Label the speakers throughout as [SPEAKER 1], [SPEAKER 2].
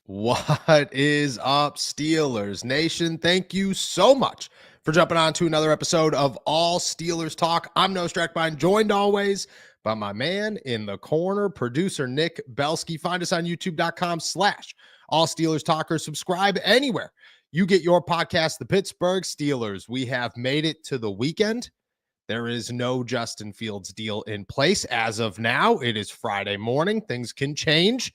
[SPEAKER 1] What is up, Steelers Nation? Thank you so much for jumping on to another episode of All Steelers Talk. I'm Noah Strackbine, joined always by my man in the corner, producer Nick Belsky. Find us on youtube.com/All Steelers Talker. Subscribe anywhere you get your podcast, the Pittsburgh Steelers. We have made it to the weekend. There is no Justin Fields deal in place as of now. It is Friday morning. Things can change.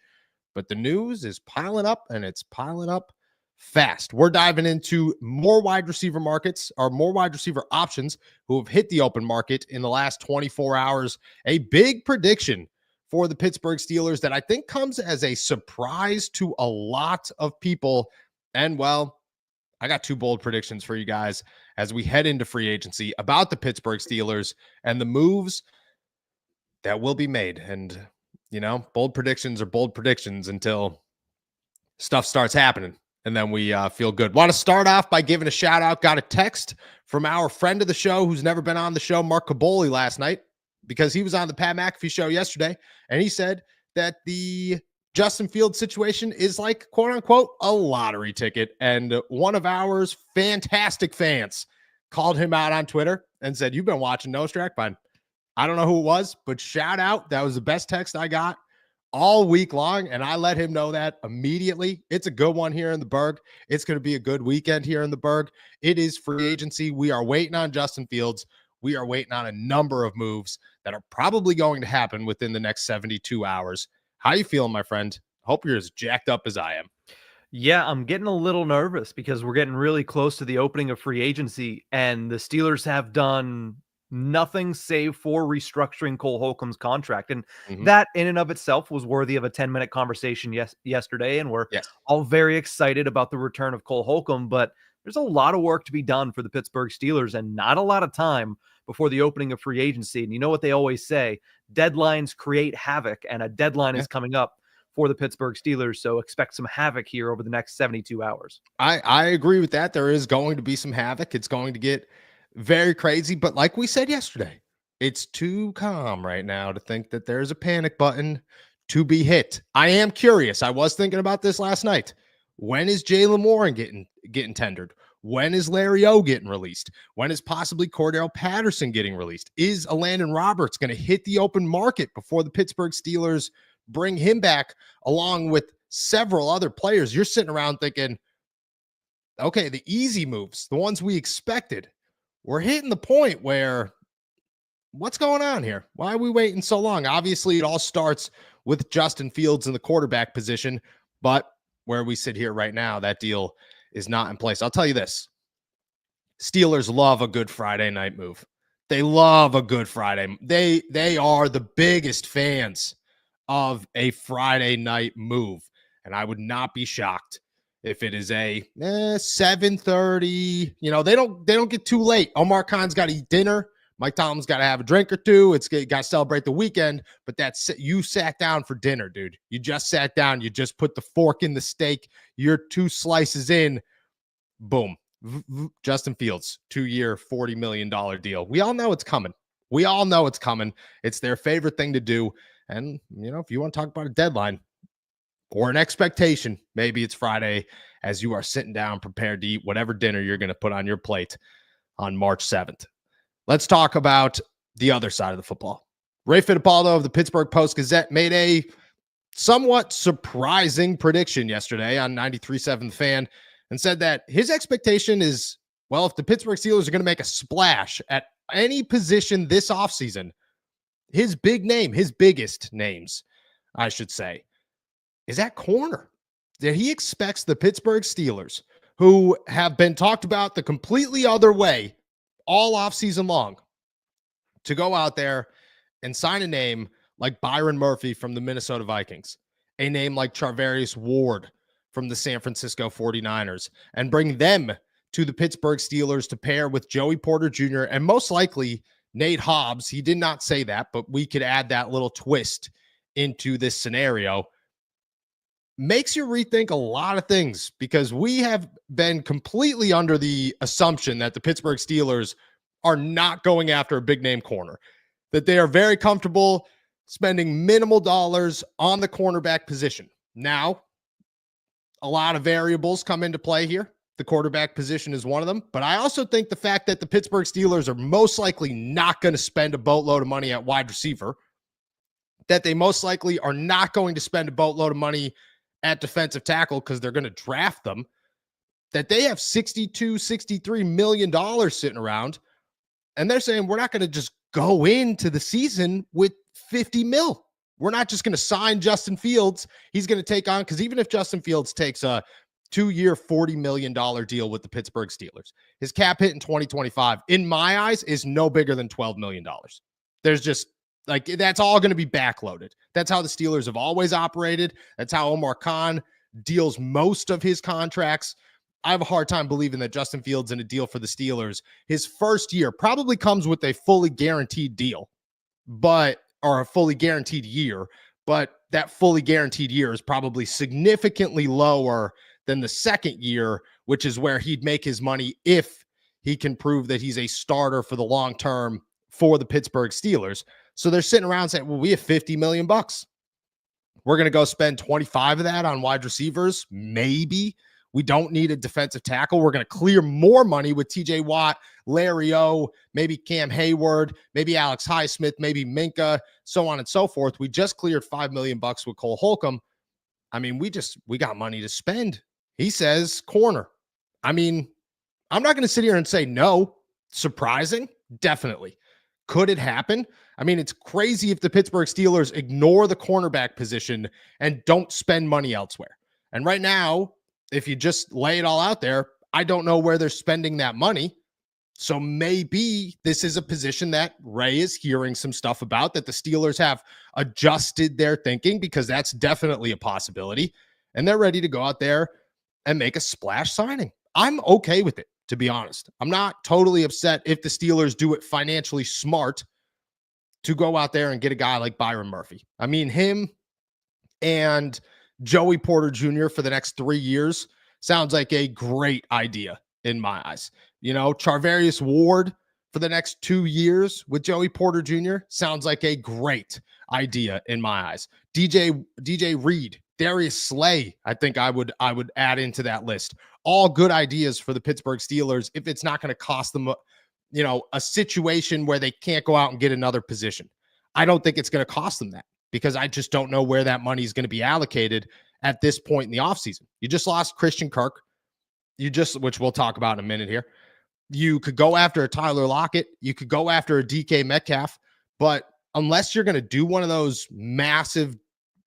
[SPEAKER 1] But the news is piling up, and it's piling up fast. We're diving into more wide receiver markets, or more wide receiver options who have hit the open market in the last 24 hours. A big prediction for the Pittsburgh Steelers that I think comes as a surprise to a lot of people. And, well, I got two bold predictions for you guys as we head into free agency about the Pittsburgh Steelers and the moves that will be made. And bold predictions are bold predictions until stuff starts happening, and then we feel good. Want to start off by giving a shout out. Got a text from our friend of the show who's never been on the show, Mark Caboli, last night, because he was on the Pat McAfee show yesterday, and he said that the Justin Fields situation is like, quote unquote, a lottery ticket. And one of our fantastic fans called him out on Twitter and said, "You've been watching No Strackbine." I don't know who it was, but shout out. That was the best text I got all week long, and I let him know that immediately. It's a good one here in the Berg. It's going to be a good weekend here in the Berg. It is free agency. We are waiting on Justin Fields. We are waiting on a number of moves that are probably going to happen within the next 72 hours. How you feeling, my friend? Hope you're as jacked up as I am.
[SPEAKER 2] Yeah, I'm getting a little nervous because we're getting really close to the opening of free agency, and the Steelers have done nothing save for restructuring Cole Holcomb's contract. And that in and of itself was worthy of a 10-minute conversation yesterday. And we're all very excited about the return of Cole Holcomb, but there's a lot of work to be done for the Pittsburgh Steelers and not a lot of time before the opening of free agency. And you know what they always say, deadlines create havoc, and a deadline is coming up for the Pittsburgh Steelers. So expect some havoc here over the next 72 hours.
[SPEAKER 1] I agree with that. There is going to be some havoc. It's going to get very crazy, but like we said yesterday, it's too calm right now to think that there's a panic button to be hit. I am curious. I was thinking about this last night. When is Jaylen Warren getting tendered? When is Larry O getting released? When is possibly Cordell Patterson getting released? Is Landon Roberts going to hit the open market before the Pittsburgh Steelers bring him back, along with several other players? You're sitting around thinking, okay, the easy moves, the ones we expected, we're hitting the point where what's going on here? Why are we waiting so long? Obviously, it all starts with Justin Fields in the quarterback position, but where we sit here right now, that deal is not in place. I'll tell you this. Steelers love a good Friday night move. They love a good Friday. They are the biggest fans of a Friday night move, and I would not be shocked if it is a 7:30, they don't get too late. Omar Khan's got to eat dinner. Mike Tomlin's got to have a drink or two. It's got to celebrate the weekend, but you sat down for dinner, dude. You just sat down. You just put the fork in the steak. You're 2 slices in. Boom. Justin Fields, 2-year, $40 million deal. We all know it's coming. It's their favorite thing to do. And, if you want to talk about a deadline or an expectation, maybe it's Friday as you are sitting down prepared to eat whatever dinner you're going to put on your plate on March 7th. Let's talk about the other side of the football. Ray Fittipaldo of the Pittsburgh Post-Gazette made a somewhat surprising prediction yesterday on 93.7 The Fan and said that his expectation is, well, if the Pittsburgh Steelers are going to make a splash at any position this offseason, his biggest names, I should say, is at corner. That he expects the Pittsburgh Steelers, who have been talked about the completely other way all offseason long, to go out there and sign a name like Byron Murphy from the Minnesota Vikings, a name like Charvarius Ward from the San Francisco 49ers, and bring them to the Pittsburgh Steelers to pair with Joey Porter Jr. and most likely Nate Hobbs. He did not say that, but we could add that little twist into this scenario. Makes you rethink a lot of things, because we have been completely under the assumption that the Pittsburgh Steelers are not going after a big name corner, that they are very comfortable spending minimal dollars on the cornerback position. Now, a lot of variables come into play here. The quarterback position is one of them. But I also think the fact that the Pittsburgh Steelers are most likely not going to spend a boatload of money at wide receiver, that they most likely are not going to spend a boatload of money at defensive tackle because they're going to draft them, that they have $62, $63 million sitting around. And they're saying, we're not going to just go into the season with 50 mil. We're not just going to sign Justin Fields. He's going to take on, because even if Justin Fields takes a 2-year, $40 million deal with the Pittsburgh Steelers, his cap hit in 2025, in my eyes, is no bigger than $12 million. There's just, like, that's all going to be backloaded. That's how the Steelers have always operated. That's how Omar Khan deals most of his contracts. I have a hard time believing that Justin Fields in a deal for the Steelers, his first year probably comes with a fully guaranteed deal, or a fully guaranteed year, but that fully guaranteed year is probably significantly lower than the second year, which is where he'd make his money if he can prove that he's a starter for the long term for the Pittsburgh Steelers. So they're sitting around saying, well, we have $50 million. We're going to go spend 25 of that on wide receivers. Maybe. We don't need a defensive tackle. We're going to clear more money with TJ Watt, Larry O, maybe Cam Hayward, maybe Alex Highsmith, maybe Minka, so on and so forth. We just cleared $5 million with Cole Holcomb. I mean, we got money to spend. He says corner. I mean, I'm not going to sit here and say no. Surprising? Definitely. Could it happen? I mean, it's crazy if the Pittsburgh Steelers ignore the cornerback position and don't spend money elsewhere. And right now, if you just lay it all out there, I don't know where they're spending that money. So maybe this is a position that Ray is hearing some stuff about, that the Steelers have adjusted their thinking, because that's definitely a possibility. And they're ready to go out there and make a splash signing. I'm okay with it, to be honest. I'm not totally upset if the Steelers do it financially smart to go out there and get a guy like Byron Murphy. I mean, him and Joey Porter Jr. for the next 3 years sounds like a great idea in my eyes. You know, Charvarius Ward for the next 2 years with Joey Porter Jr. sounds like a great idea in my eyes. DJ Reed, Darius Slay, I think I would add into that list. All good ideas for the Pittsburgh Steelers if it's not going to cost them, a situation where they can't go out and get another position. I don't think it's going to cost them that, because I just don't know where that money is going to be allocated at this point in the offseason. You just lost Christian Kirk. Which we'll talk about in a minute here. You could go after a Tyler Lockett. You could go after a DK Metcalf. But unless you're going to do one of those massive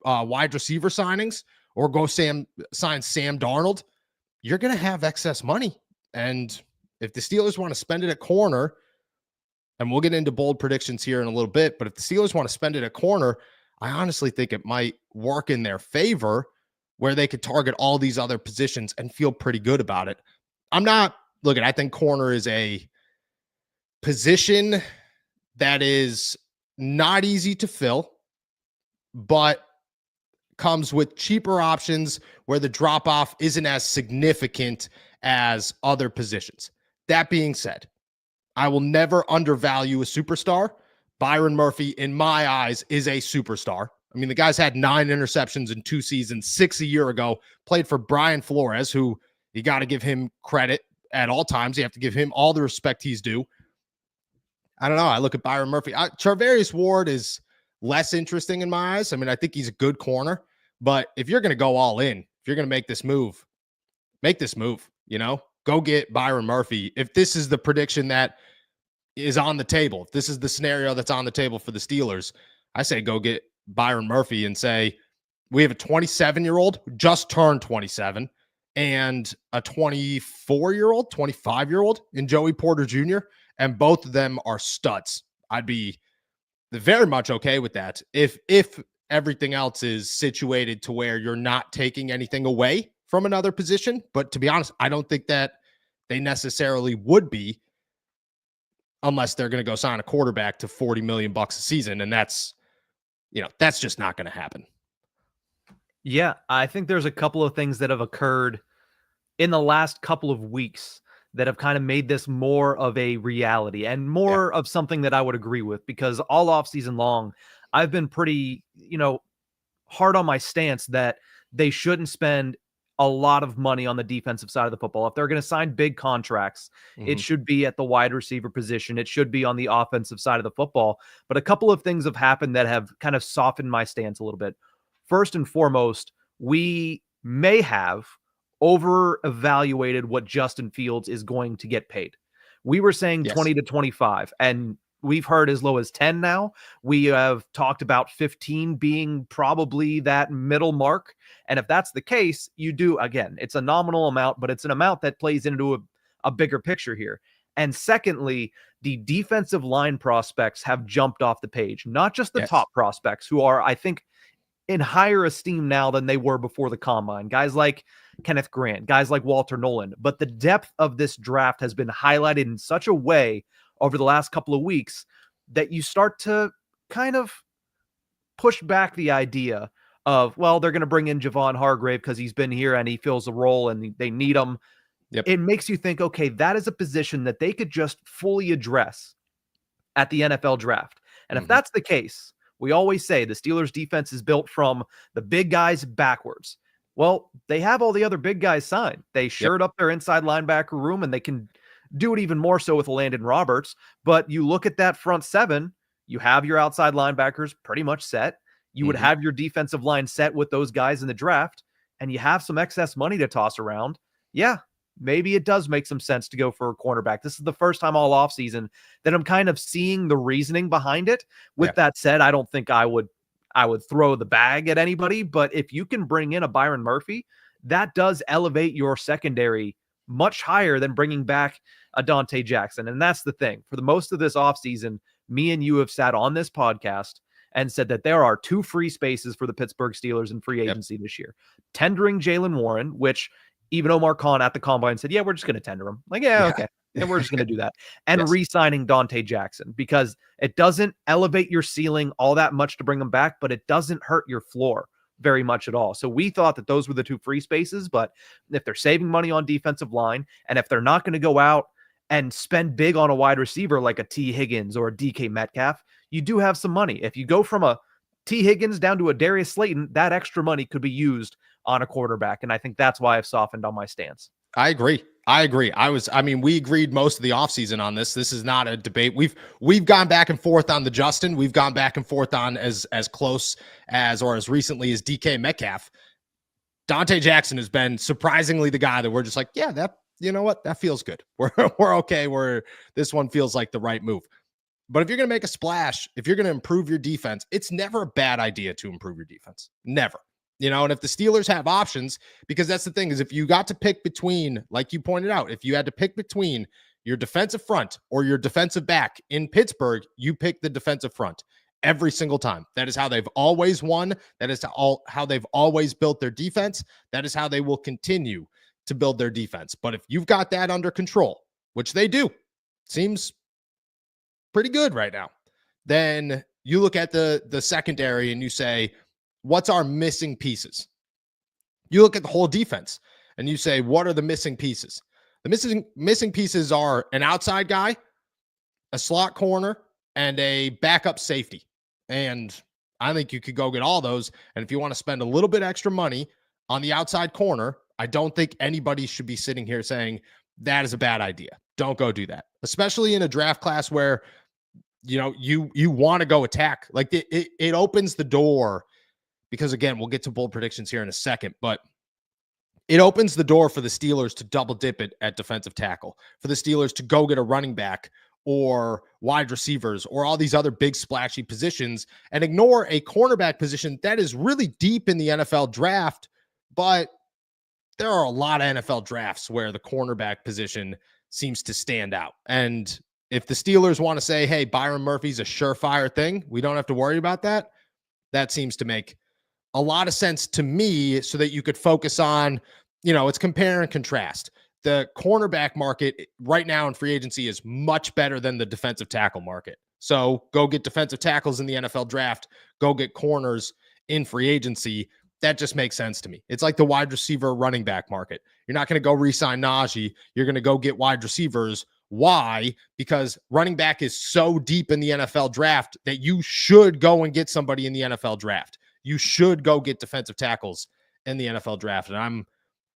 [SPEAKER 1] wide receiver signings or go sign Sam Darnold, you're going to have excess money. And if the Steelers want to spend it at corner, and we'll get into bold predictions here in a little bit, but if the Steelers want to spend it at corner, I honestly think it might work in their favor, where they could target all these other positions and feel pretty good about it. I think corner is a position that is not easy to fill, but comes with cheaper options where the drop-off isn't as significant as other positions. That being said, I will never undervalue a superstar. Byron Murphy, in my eyes, is a superstar. I mean, the guy's had 9 interceptions in 2 seasons, 6 a year ago, played for Brian Flores, who you got to give him credit at all times. You have to give him all the respect he's due. I don't know. I look at Byron Murphy. Charvarius Ward is less interesting in my eyes. I mean, I think he's a good corner, but if you're going to go all in, if you're going to make this move, go get Byron Murphy. If this is the prediction that is on the table, if this is the scenario that's on the table for the Steelers, I say go get Byron Murphy and say, we have a 27-year-old who just turned 27 and a 24-year-old, 25-year-old in Joey Porter Jr., and both of them are studs. I'd be very much okay with that if everything else is situated to where you're not taking anything away from another position. But to be honest, I don't think that they necessarily would be, unless they're going to go sign a quarterback to $40 million a season. And that's just not going to happen.
[SPEAKER 2] Yeah, I think there's a couple of things that have occurred in the last couple of weeks that have kind of made this more of a reality and more of something that I would agree with, because all offseason long, I've been pretty, hard on my stance that they shouldn't spend a lot of money on the defensive side of the football. If they're going to sign big contracts, it should be at the wide receiver position. It should be on the offensive side of the football. But a couple of things have happened that have kind of softened my stance a little bit. First and foremost, we may have over evaluated what Justin Fields is going to get paid. We were saying 20 to 25, and we've heard as low as 10 now. We have talked about 15 being probably that middle mark. And if that's the case, you do, again, it's a nominal amount, but it's an amount that plays into a bigger picture here. And secondly, the defensive line prospects have jumped off the page, not just the top prospects who are, I think, in higher esteem now than they were before the combine. Guys like Kenneth Grant, guys like Walter Nolan. But the depth of this draft has been highlighted in such a way over the last couple of weeks that you start to kind of push back the idea of, well, they're going to bring in Javon Hargrave because he's been here and he fills a role and they need him. It makes you think, okay, that is a position that they could just fully address at the NFL draft. And if that's the case, we always say the Steelers defense is built from the big guys backwards. Well, they have all the other big guys signed. They shored up their inside linebacker room, and they can do it even more so with Landon Roberts. But you look at that front seven, you have your outside linebackers pretty much set. You would have your defensive line set with those guys in the draft, and you have some excess money to toss around. Yeah, maybe it does make some sense to go for a cornerback. This is the first time all offseason that I'm kind of seeing the reasoning behind it. With that said, I don't think I would throw the bag at anybody, but if you can bring in a Byron Murphy, that does elevate your secondary much higher than bringing back a Dante Jackson. And that's the thing. For the most of this offseason, me and you have sat on this podcast and said that there are 2 free spaces for the Pittsburgh Steelers in free agency this year. Tendering Jalen Warren, which even Omar Khan at the combine said, yeah, we're just going to tender him. Like, okay. And we're just going to do that. And re-signing Dante Jackson, because it doesn't elevate your ceiling all that much to bring him back, but it doesn't hurt your floor very much at all. So we thought that those were the 2 free spaces, but if they're saving money on defensive line, and if they're not going to go out and spend big on a wide receiver like a T. Higgins or a DK Metcalf, you do have some money. If you go from a T. Higgins down to a Darius Slayton, that extra money could be used on a quarterback. And I think that's why I've softened on my stance.
[SPEAKER 1] I agree. We agreed most of the offseason on this. This is not a debate. We've gone back and forth on the Justin. We've gone back and forth on as close as or as recently as DK Metcalf. Dante Jackson has been surprisingly the guy that we're just like, yeah, that, you know what? That feels good. We're okay. This one feels like the right move. But if you're going to make a splash, if you're going to improve your defense, it's never a bad idea to improve your defense. Never. And if the Steelers have options, because that's the thing, is if you got to pick between, like you pointed out, if you had to pick between your defensive front or your defensive back in Pittsburgh, you pick the defensive front every single time. That is how they've always won. That is how they've always built their defense. That is how they will continue to build their defense. But if you've got that under control, which they do, seems pretty good right now, then you look at the secondary and you say, what's our missing pieces? You look at the whole defense and you say, what are the missing pieces? The missing pieces are an outside guy, a slot corner, and a backup safety. And I think you could go get all those. And if you want to spend a little bit extra money on the outside corner, I don't think anybody should be sitting here saying that is a bad idea. Don't go do that, especially in a draft class where, you want to go attack. Like it opens the door. Because, again, we'll get to bold predictions here in a second, but it opens the door for the Steelers to double dip it at defensive tackle, for the Steelers to go get a running back or wide receivers or all these other big splashy positions and ignore a cornerback position that is really deep in the NFL draft. But there are a lot of NFL drafts where the cornerback position seems to stand out. And if the Steelers want to say, hey, Byron Murphy's a surefire thing, we don't have to worry about that, that seems to make a lot of sense to me, so that you could focus on, it's compare and contrast. The cornerback market right now in free agency is much better than the defensive tackle market. So go get defensive tackles in the NFL draft, go get corners in free agency. That just makes sense to me. It's like the wide receiver running back market. You're not going to go re-sign Najee. You're going to go get wide receivers. Why? Because running back is so deep in the NFL draft that you should go and get somebody in the NFL draft. You should go get defensive tackles in the NFL draft. And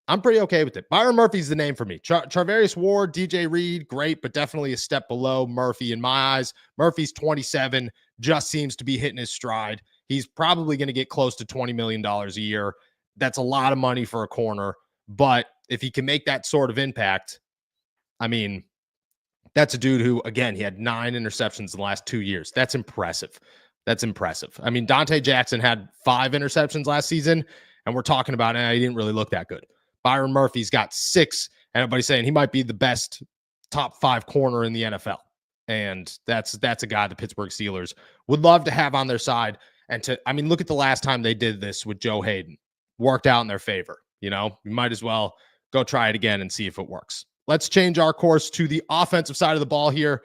[SPEAKER 1] I'm pretty okay with it. Byron Murphy's the name for me. Charvarius Ward, DJ Reed, great, but definitely a step below Murphy in my eyes. Murphy's 27, just seems to be hitting his stride. He's probably going to get close to $20 million a year. That's a lot of money for a corner, but if he can make that sort of impact, I mean, that's a dude who, again, he had 9 interceptions in the last 2 years. That's impressive. That's impressive. I mean, Dante Jackson had 5 interceptions last season, and we're talking about he didn't really look that good. Byron Murphy's got 6, and everybody's saying he might be the best top 5 corner in the NFL. And that's a guy the Pittsburgh Steelers would love to have on their side. And look at the last time they did this with Joe Hayden. Worked out in their favor. You might as well go try it again and see if it works. Let's change our course to the offensive side of the ball here.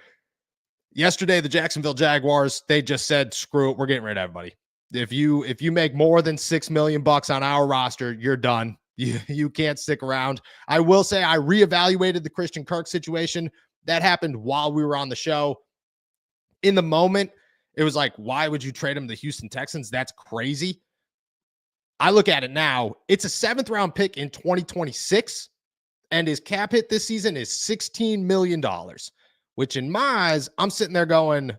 [SPEAKER 1] Yesterday, the Jacksonville Jaguars, they just said, screw it, we're getting rid of everybody. If you make more than $6 million on our roster, you're done. You can't stick around. I will say I reevaluated the Christian Kirk situation. That happened while we were on the show. In the moment, it was like, why would you trade him to the Houston Texans? That's crazy. I look at it now. It's a 7th round pick in 2026, and his cap hit this season is $16 million, which in my eyes, I'm sitting there going,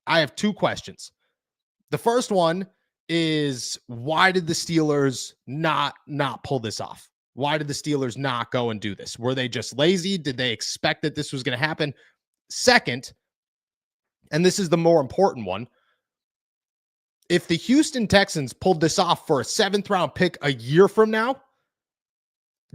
[SPEAKER 1] I have 2 questions. The first one is, why did the Steelers not pull this off? Why did the Steelers not go and do this? Were they just lazy? Did they expect that this was going to happen? Second, and this is the more important one, if the Houston Texans pulled this off for a 7th round pick a year from now,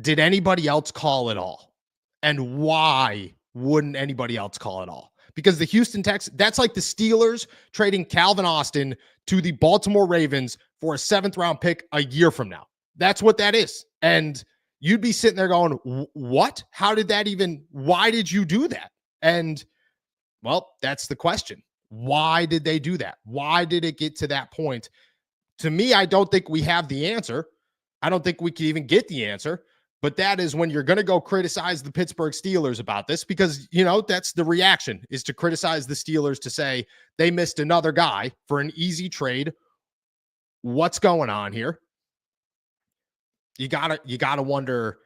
[SPEAKER 1] did anybody else call it all? And why wouldn't anybody else call it all? Because the Houston Texans, that's like the Steelers trading Calvin Austin to the Baltimore Ravens for a 7th round pick a year from now. That's what that is. And you'd be sitting there going, what? How did that why did you do that? And well, that's the question. Why did they do that? Why did it get to that point? To me, I don't think we have the answer. I don't think we can even get the answer. But that is when you're going to go criticize the Pittsburgh Steelers about this, because, that's the reaction, is to criticize the Steelers, to say they missed another guy for an easy trade. What's going on here? You gotta wonder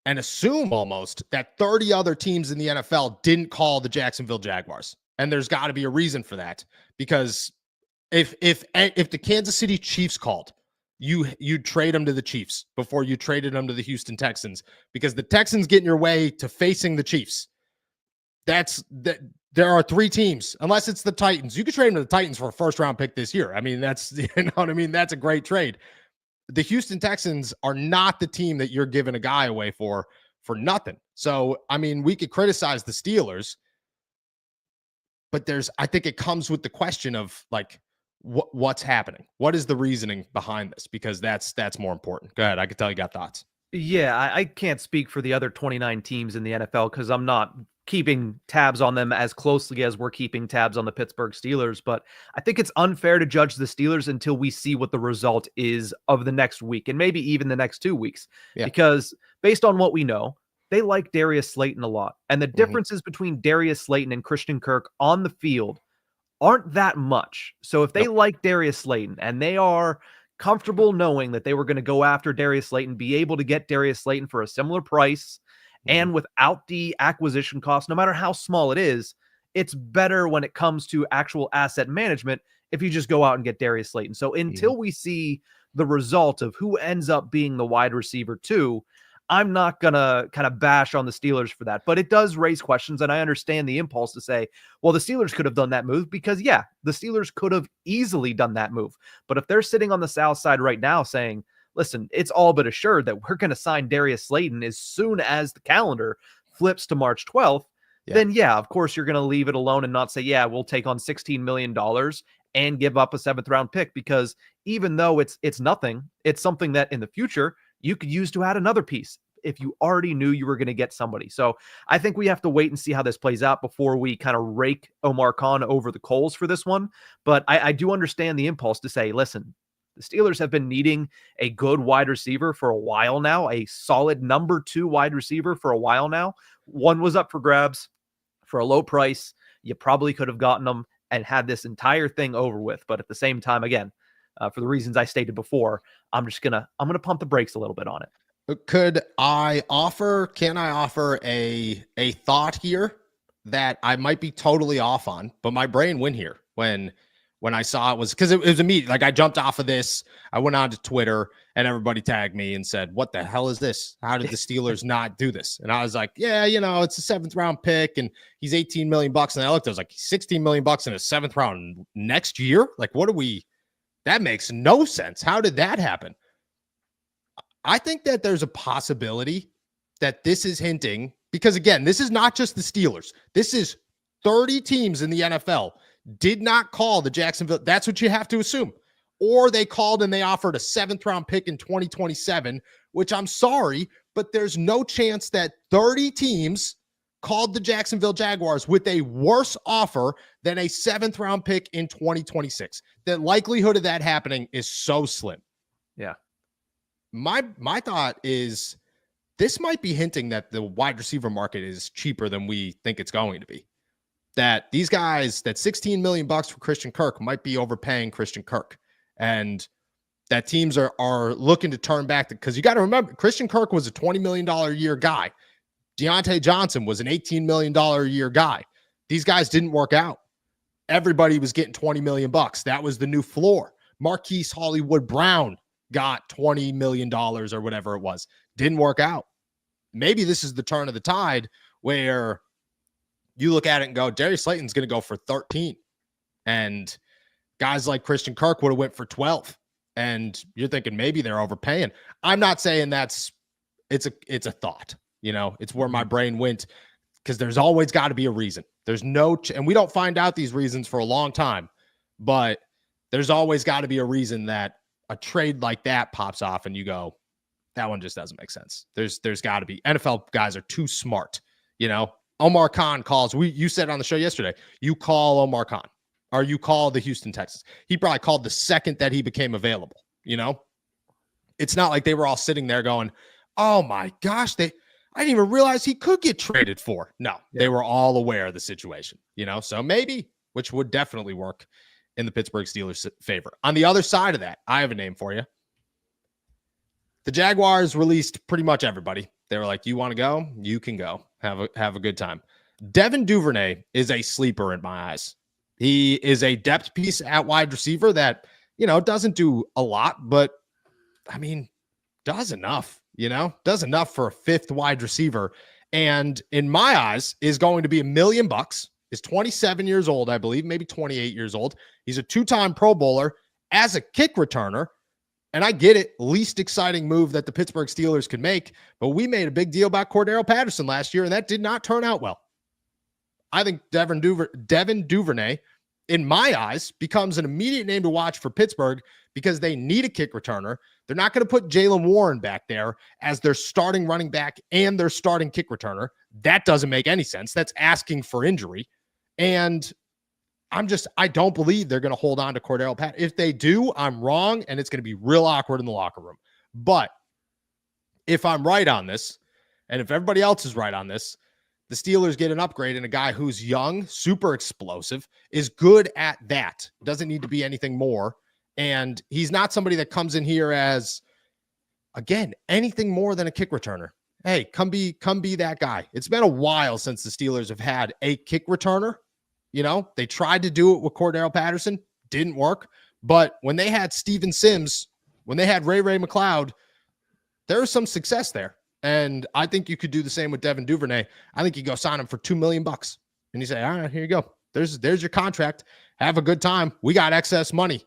[SPEAKER 1] and assume almost that 30 other teams in the NFL didn't call the Jacksonville Jaguars. And there's got to be a reason for that, because if the Kansas City Chiefs called, you'd trade them to the Chiefs before you traded them to the Houston Texans, because the Texans get in your way to facing the Chiefs. There are 3 teams, unless it's the Titans. You could trade them to the Titans for a 1st round pick this year. I mean, that's, that's a great trade. The Houston Texans are not the team that you're giving a guy away for nothing. So, we could criticize the Steelers, but I think it comes with the question of, like, what's happening? What is the reasoning behind this? Because that's more important. Go ahead. I can tell you got thoughts.
[SPEAKER 2] Yeah, I can't speak for the other 29 teams in the NFL because I'm not keeping tabs on them as closely as we're keeping tabs on the Pittsburgh Steelers. But I think it's unfair to judge the Steelers until we see what the result is of the next week, and maybe even the next 2 weeks. Yeah. Because based on what we know, they like Darius Slayton a lot. And the differences between Darius Slayton and Christian Kirk on the field aren't that much. So if they like Darius Slayton and they are comfortable knowing that they were going to go after Darius Slayton, be able to get Darius Slayton for a similar price and without the acquisition cost, no matter how small it is, it's better when it comes to actual asset management if you just go out and get Darius Slayton. So until we see the result of who ends up being the wide receiver 2, I'm not going to kind of bash on the Steelers for that, but it does raise questions. And I understand the impulse to say, well, the Steelers could have done that move, because the Steelers could have easily done that move. But if they're sitting on the South side right now saying, listen, it's all but assured that we're going to sign Darius Slayton as soon as the calendar flips to March 12th, then of course you're going to leave it alone and not say, we'll take on $16 million and give up a 7th round pick, because even though it's nothing, it's something that in the future you could use to add another piece if you already knew you were going to get somebody. So I think we have to wait and see how this plays out before we kind of rake Omar Khan over the coals for this one. But I do understand the impulse to say, listen, the Steelers have been needing a good wide receiver for a while now, a solid number 2 wide receiver for a while now. One was up for grabs for a low price. You probably could have gotten them and had this entire thing over with. But at the same time, again, for the reasons I stated before, I'm going to pump the brakes a little bit on it.
[SPEAKER 1] Can I offer a thought here that I might be totally off on, but my brain went here when I saw it was because it was immediate. Like I jumped off of this, I went on to Twitter and everybody tagged me and said, "What the hell is this? How did the Steelers not do this?" And I was like, "Yeah, it's a 7th round pick and he's 18 million bucks." And I looked, I was like, 16 million bucks in a 7th round next year? Like, what are we? That makes no sense. How did that happen? I think that there's a possibility that this is hinting, because again, this is not just the Steelers. This is 30 teams in the NFL did not call the Jacksonville. That's what you have to assume. Or they called and they offered a 7th round pick in 2027, which I'm sorry, but there's no chance that 30 teams called the Jacksonville Jaguars with a worse offer than a 7th round pick in 2026. The likelihood of that happening is so slim.
[SPEAKER 2] Yeah.
[SPEAKER 1] My thought is this might be hinting that the wide receiver market is cheaper than we think it's going to be. That these guys, that 16 million bucks for Christian Kirk might be overpaying Christian Kirk, and that teams are looking to turn back because you got to remember Christian Kirk was a $20 million a year guy. Deontay Johnson was an $18 million a year guy. These guys didn't work out. Everybody was getting 20 million bucks. That was the new floor. Marquise Hollywood Brown got $20 million or whatever it was. Didn't work out. Maybe this is the turn of the tide where you look at it and go, Darius Slayton's going to go for 13. And guys like Christian Kirk would have went for 12. And you're thinking maybe they're overpaying. I'm not saying it's a thought, it's where my brain went, because there's always got to be a reason. There's and we don't find out these reasons for a long time, but there's always got to be a reason that a trade like that pops off and you go, that one just doesn't make sense. There's got to be. NFL guys are too smart. Omar Khan calls. You said on the show yesterday, you call Omar Khan or you call the Houston Texans. He probably called the second that he became available. It's not like they were all sitting there going, oh my gosh, I didn't even realize he could get traded for. No, They were all aware of the situation, so maybe, which would definitely work in the Pittsburgh Steelers' favor. On the other side of that, I have a name for you. The Jaguars released pretty much everybody. They were like, you want to go? You can go. Have a good time. Devin Duvernay is a sleeper in my eyes. He is a depth piece at wide receiver that, doesn't do a lot, but does enough, does enough for a 5th wide receiver. And in my eyes is going to be $1 million. Is 27 years old, I believe, maybe 28 years old. He's a 2-time Pro Bowler as a kick returner. And I get it, least exciting move that the Pittsburgh Steelers could make, but we made a big deal about Cordero Patterson last year, and that did not turn out well. I think Devin Duvernay, in my eyes, becomes an immediate name to watch for Pittsburgh because they need a kick returner. They're not going to put Jaylen Warren back there as their starting running back and their starting kick returner. That doesn't make any sense. That's asking for injury. And I don't believe they're going to hold on to Cordero Patterson. If they do, I'm wrong, and it's going to be real awkward in the locker room. But if I'm right on this, and if everybody else is right on this, the Steelers get an upgrade in a guy who's young, super explosive, is good at that. Doesn't need to be anything more. And he's not somebody that comes in here as, again, anything more than a kick returner. Hey, come be that guy. It's been a while since the Steelers have had a kick returner. They tried to do it with Cordero Patterson, didn't work. But when they had Steven Sims, when they had Ray McLeod, there was some success there. And I think you could do the same with Devin Duvernay. I think you go sign him for $2 million. And you say, all right, here you go. There's your contract. Have a good time. We got excess money,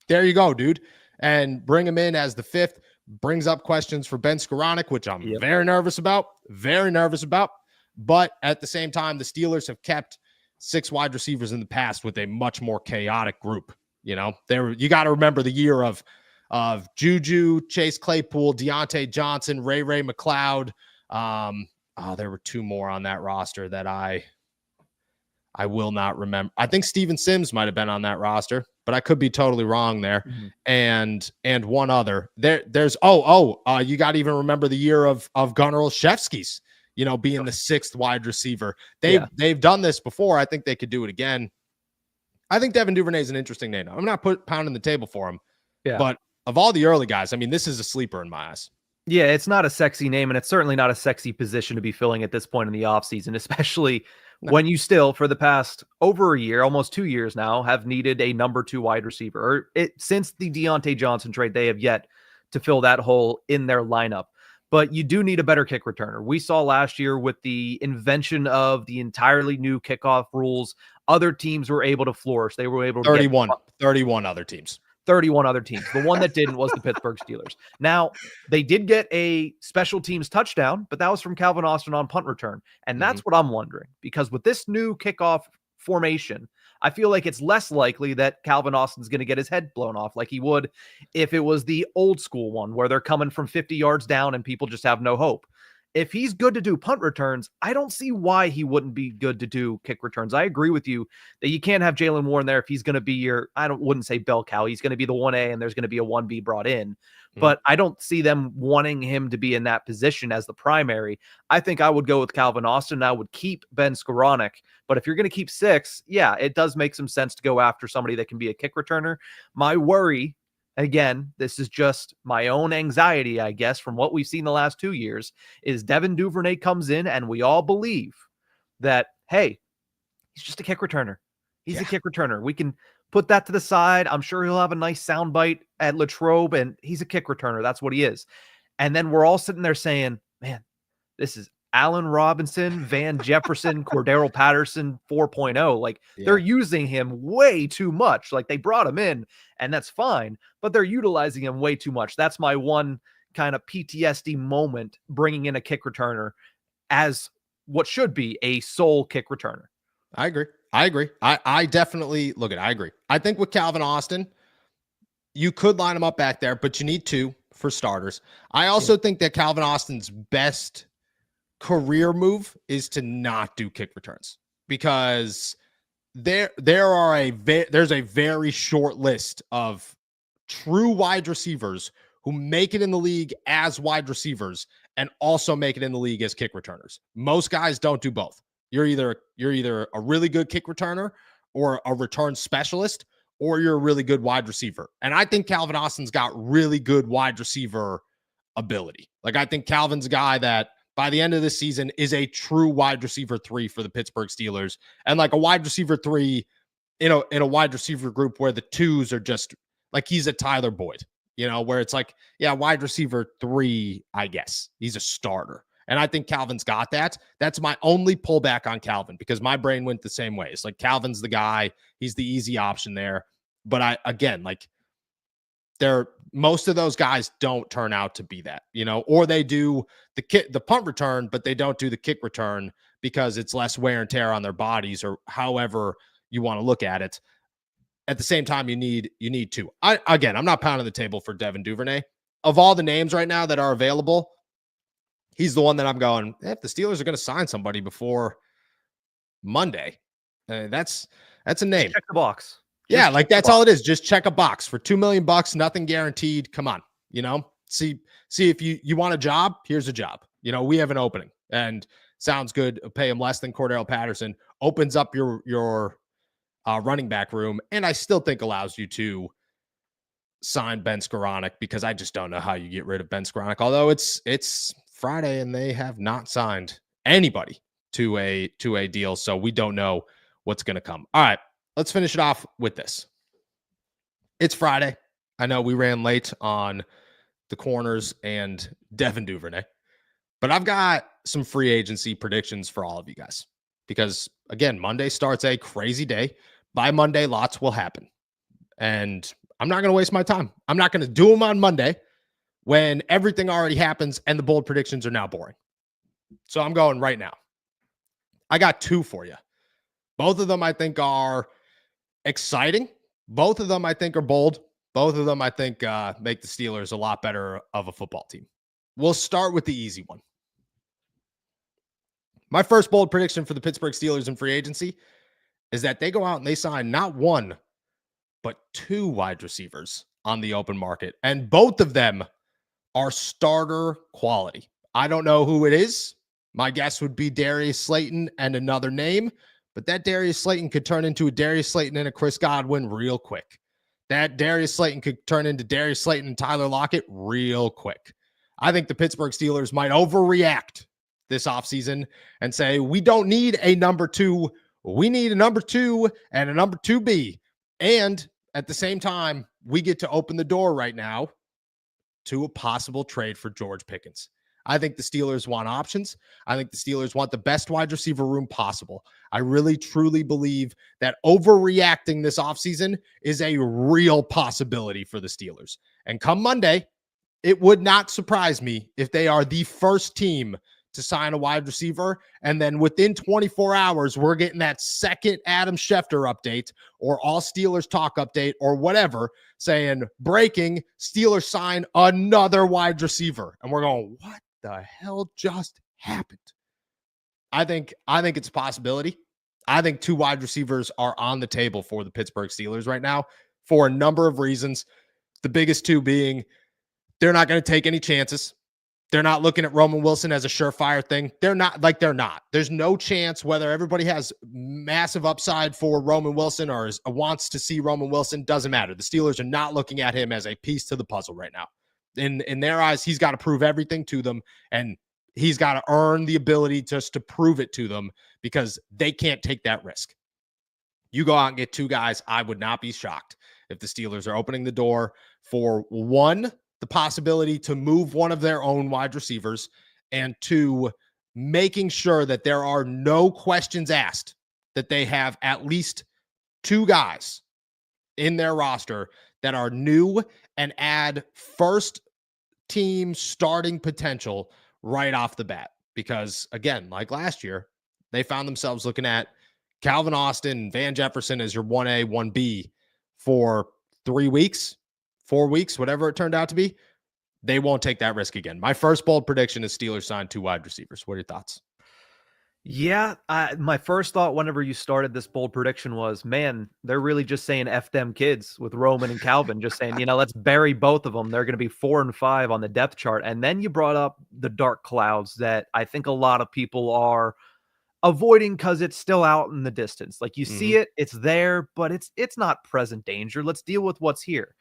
[SPEAKER 1] There you go, dude. And bring him in as the 5th. Brings up questions for Ben Skoranek, which I'm very nervous about. Very nervous about. But at the same time, the Steelers have kept 6 wide receivers in the past with a much more chaotic group. You got to remember the year of Juju, Chase Claypool, Deontay Johnson, Ray McLeod. There were 2 more on that roster that I will not remember. I think Steven Sims might have been on that roster, but I could be totally wrong there. Mm-hmm. And one other. There's you got to even remember the year of Gunnar Olszewski's, being the 6th wide receiver. They've done this before. I think they could do it again. I think Devin Duvernay is an interesting name. I'm not pounding the table for him, but of all the early guys, this is a sleeper in my eyes.
[SPEAKER 2] Yeah, it's not a sexy name, and it's certainly not a sexy position to be filling at this point in the offseason, especially
[SPEAKER 1] No.
[SPEAKER 2] when you still, for the past over a year, almost 2 years now, have needed a number 2 wide receiver. Since the Deontay Johnson trade, they have yet to fill that hole in their lineup. But you do need a better kick returner. We saw last year with the invention of the entirely new kickoff rules, other teams were able to flourish. They were able to
[SPEAKER 1] 31 other teams.
[SPEAKER 2] 31 other teams. The one that didn't was the Pittsburgh Steelers. Now, they did get a special teams touchdown, but that was from Calvin Austin on punt return. And that's what I'm wondering, because with this new kickoff formation, I feel like it's less likely that Calvin Austin's going to get his head blown off like he would if it was the old school one where they're coming from 50 yards down and people just have no hope. If he's good to do punt returns, I don't see why he wouldn't be good to do kick returns. I agree with you that you can't have Jalen Warren there if he's going to be wouldn't say bell cow. He's going to be the 1A and there's going to be a 1B brought in. But I don't see them wanting him to be in that position as the primary. I think I would go with Calvin Austin. I would keep Ben Skoranek. But if you're going to keep 6, yeah, it does make some sense to go after somebody that can be a kick returner. My worry, again, this is just my own anxiety, I guess, from what we've seen the last 2 years, is Devin Duvernay comes in and we all believe that, hey, he's just a kick returner. He's a kick returner. We can put that to the side. I'm sure he'll have a nice soundbite at Latrobe, and he's a kick returner. That's what he is. And then we're all sitting there saying, man, this is Allen Robinson, Van Jefferson, Cordero Patterson 4.0. Like, they're using him way too much. Like, they brought him in, and that's fine, but they're utilizing him way too much. That's my one kind of PTSD moment, bringing in a kick returner as what should be a sole kick returner.
[SPEAKER 1] I agree. I definitely I agree. I think with Calvin Austin, you could line him up back there, but you need 2 for starters. I also think that Calvin Austin's best career move is to not do kick returns, because there's a very short list of true wide receivers who make it in the league as wide receivers and also make it in the league as kick returners. Most guys don't do both. You're either a really good kick returner or a return specialist, or you're a really good wide receiver. And I think Calvin Austin's got really good wide receiver ability. Like, I think Calvin's a guy that by the end of this season is a true wide receiver 3 for the Pittsburgh Steelers. And like a wide receiver 3 in a wide receiver group where the 2s are just like, he's a Tyler Boyd, where it's like, yeah, wide receiver 3, I guess he's a starter. And I think Calvin's got that. That's my only pullback on Calvin, because my brain went the same way. It's like, Calvin's the guy. He's the easy option there. But most of those guys don't turn out to be that, or they do the punt return, but they don't do the kick return because it's less wear and tear on their bodies, or however you want to look at it. At the same time, you need 2. I'm not pounding the table for Devin Duvernay. Of all the names right now that are available, he's the one that I'm going, if the Steelers are going to sign somebody before Monday, that's a name.
[SPEAKER 2] Check the box.
[SPEAKER 1] Yeah, like that's all it is. Just check a box for $2 million, nothing guaranteed. Come on, see if you want a job. Here's a job. We have an opening, and sounds good. Pay him less than Cordero Patterson. Opens up your running back room, and I still think allows you to sign Ben Skoranek, because I just don't know how you get rid of Ben Skoranek. Although it's Friday and they have not signed anybody to a deal, so we don't know what's going to come. All right. Let's finish it off with this. It's Friday. I know we ran late on the corners and Devin Duvernay, but I've got some free agency predictions for all of you guys, because again, Monday starts a crazy day. By Monday, lots will happen, and I'm not going to waste my time. I'm not going to do them on Monday when everything already happens and the bold predictions are now boring. So I'm going right now. I got 2 for you. Both of them I think are exciting. Both of them I think are bold. Both of them I think make the Steelers a lot better of a football team. We'll start with the easy one. My first bold prediction for the Pittsburgh Steelers in free agency is that they go out and they sign not 1, but 2 wide receivers on the open market. And both of them are starter quality. I don't know who it is. My guess would be Darius Slayton and another name. But that Darius Slayton could turn into a Darius Slayton and a Chris Godwin real quick. That Darius Slayton could turn into Darius Slayton and Tyler Lockett real quick. I think the Pittsburgh Steelers might overreact this offseason and say, we don't need a number 2. We need a number 2 and a number 2B. And at the same time, we get to open the door right now to a possible trade for George Pickens. I think the Steelers want options. I think the Steelers want the best wide receiver room possible. I really, truly believe that overreacting this offseason is a real possibility for the Steelers. And come Monday, it would not surprise me if they are the first team to sign a wide receiver, and then within 24 hours, we're getting that second Adam Schefter update or all Steelers talk update or whatever saying, breaking, Steelers sign another wide receiver. And we're going, what the hell just happened? I think it's a possibility. I think 2 wide receivers are on the table for the Pittsburgh Steelers right now for a number of reasons. The biggest 2 being they're not going to take any chances. They're not looking at Roman Wilson as a surefire thing. They're not. There's no chance, whether everybody has massive upside for Roman Wilson or wants to see Roman Wilson, doesn't matter. The Steelers are not looking at him as a piece to the puzzle right now. In their eyes, he's got to prove everything to them, and he's got to earn the ability just to prove it to them because they can't take that risk. You go out and get 2 guys, I would not be shocked if the Steelers are opening the door for 1, the possibility to move one of their own wide receivers, and 2, making sure that there are no questions asked, that they have at least 2 guys in their roster that are new and add first team starting potential right off the bat. Because again, like last year, they found themselves looking at Calvin Austin, Van Jefferson as your 1A, 1B for 3 weeks, 4 weeks, whatever it turned out to be. They won't take that risk again. My first bold prediction is Steelers sign 2 wide receivers. What are your thoughts?
[SPEAKER 2] Yeah, my first thought whenever you started this bold prediction was, man, they're really just saying F them kids with Roman and Calvin, just saying, let's bury both of them. They're going to be 4 and 5 on the depth chart. And then you brought up the dark clouds that I think a lot of people are avoiding because it's still out in the distance. Like you see it, it's there, but it's not present danger. Let's deal with what's here.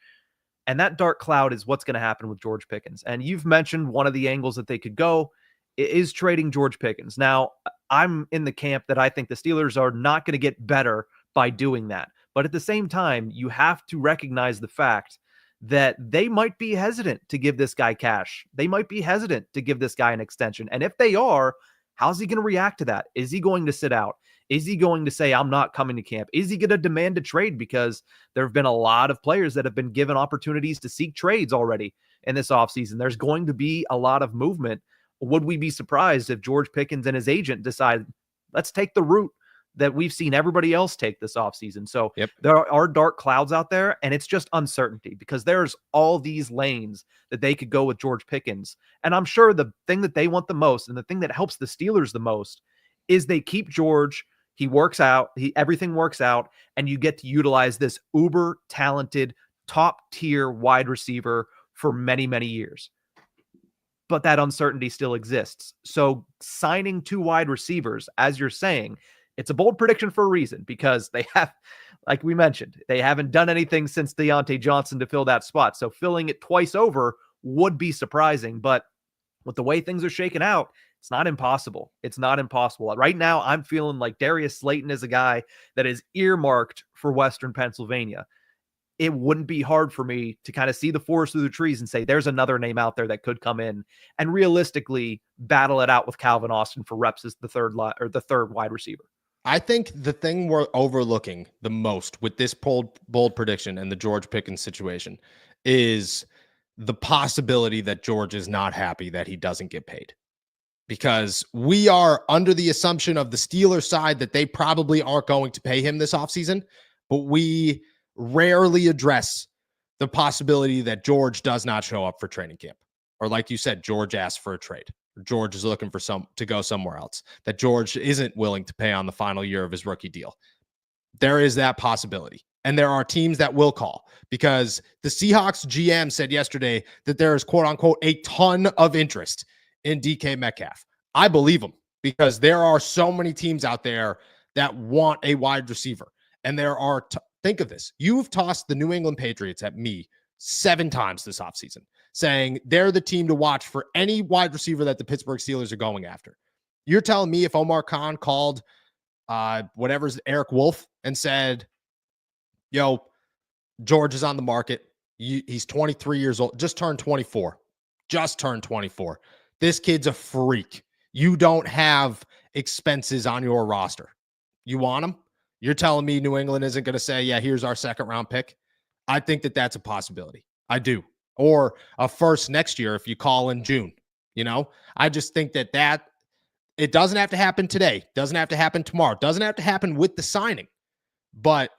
[SPEAKER 2] And that dark cloud is what's going to happen with George Pickens. And you've mentioned one of the angles that they could go is trading George Pickens. Now, I'm in the camp that I think the Steelers are not going to get better by doing that. But at the same time, you have to recognize the fact that they might be hesitant to give this guy cash. They might be hesitant to give this guy an extension. And if they are, how's he going to react to that? Is he going to sit out? Is he going to say, I'm not coming to camp? Is he going to demand a trade? Because there have been a lot of players that have been given opportunities to seek trades already in this offseason. There's going to be a lot of movement. Would we be surprised if George Pickens and his agent decide, let's take the route that we've seen everybody else take this offseason? So there are dark clouds out there, and it's just uncertainty because there's all these lanes that they could go with George Pickens. And I'm sure the thing that they want the most and the thing that helps the Steelers the most is they keep George. He works out. Everything works out, and you get to utilize this uber talented, top tier wide receiver for many, many years. But that uncertainty still exists. So signing 2 wide receivers, as you're saying, it's a bold prediction for a reason, because they have, like we mentioned, they haven't done anything since Deontay Johnson to fill that spot. So filling it twice over would be surprising. But with the way things are shaken out, it's not impossible. It's not impossible. Right now, I'm feeling like Darius Slayton is a guy that is earmarked for Western Pennsylvania. It wouldn't be hard for me to kind of see the forest through the trees and say, there's another name out there that could come in and realistically battle it out with Calvin Austin for reps as the third wide receiver.
[SPEAKER 1] I think the thing we're overlooking the most with this bold prediction and the George Pickens situation is the possibility that George is not happy that he doesn't get paid. Because we are under the assumption of the Steelers side that they probably aren't going to pay him this offseason, but we rarely address the possibility that George does not show up for training camp. Or like you said, George asked for a trade. George is looking for to go somewhere else. That George isn't willing to pay on the final year of his rookie deal. There is that possibility. And there are teams that will call, because the Seahawks GM said yesterday that there is, quote unquote, a ton of interest in DK Metcalf. I believe him, because there are so many teams out there that want a wide receiver. And there are, think of this. You've tossed the New England Patriots at me 7 times this offseason. saying they're the team to watch for any wide receiver that the Pittsburgh Steelers are going after. You're telling me if Omar Khan called whatever's Eric Wolf and said, yo, George is on the market. He's 23 years old, just turned 24. This kid's a freak. You don't have expenses on your roster. You want him? You're telling me New England isn't going to say, yeah, here's our second round pick? I think that that's a possibility. I do. Or a first next year if you call in June. I just think that it doesn't have to happen today. Doesn't have to happen tomorrow. Doesn't have to happen with the signing. But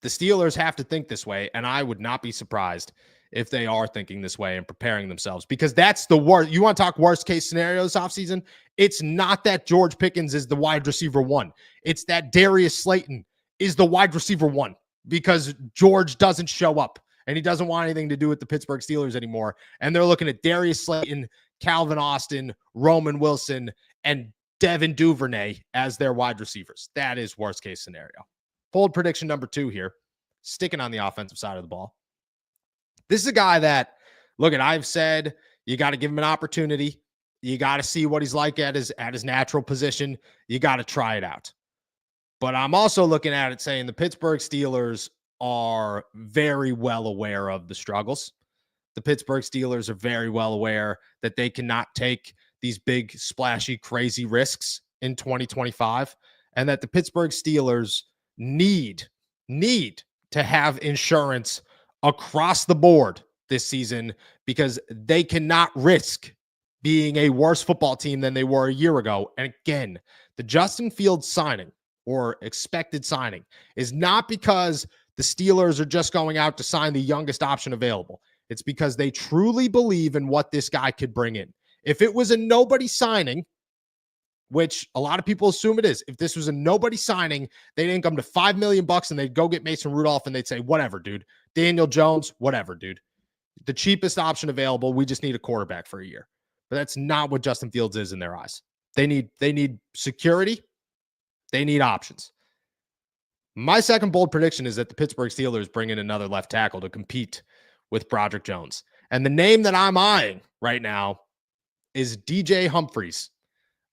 [SPEAKER 1] the Steelers have to think this way, and I would not be surprised if they are thinking this way and preparing themselves, because that's the worst. You want to talk worst case scenarios offseason? It's not that George Pickens is the wide receiver one. It's that Darius Slayton is the wide receiver one because George doesn't show up and he doesn't want anything to do with the Pittsburgh Steelers anymore. And they're looking at Darius Slayton, Calvin Austin, Roman Wilson, and Devin Duvernay as their wide receivers. That is worst case scenario. Bold prediction number 2 here, sticking on the offensive side of the ball. This is a guy that, look, I've said you got to give him an opportunity. You got to see what he's like at his natural position. You got to try it out. But I'm also looking at it saying the Pittsburgh Steelers are very well aware of the struggles. The Pittsburgh Steelers are very well aware that they cannot take these big, splashy, crazy risks in 2025, and that the Pittsburgh Steelers need to have insurance across the board this season because they cannot risk being a worse football team than they were a year ago. And again, the Justin Fields signing or expected signing is not because the Steelers are just going out to sign the youngest option available. It's because they truly believe in what this guy could bring in. If it was a nobody signing, which a lot of people assume it is, if this was a nobody signing, they'd income to $5 million and they'd go get Mason Rudolph and they'd say, whatever, dude. Daniel Jones, whatever, dude. The cheapest option available. We just need a quarterback for a year. But that's not what Justin Fields is in their eyes. They need security. They need options. My second bold prediction is that the Pittsburgh Steelers bring in another left tackle to compete with Broderick Jones. And the name that I'm eyeing right now is DJ Humphries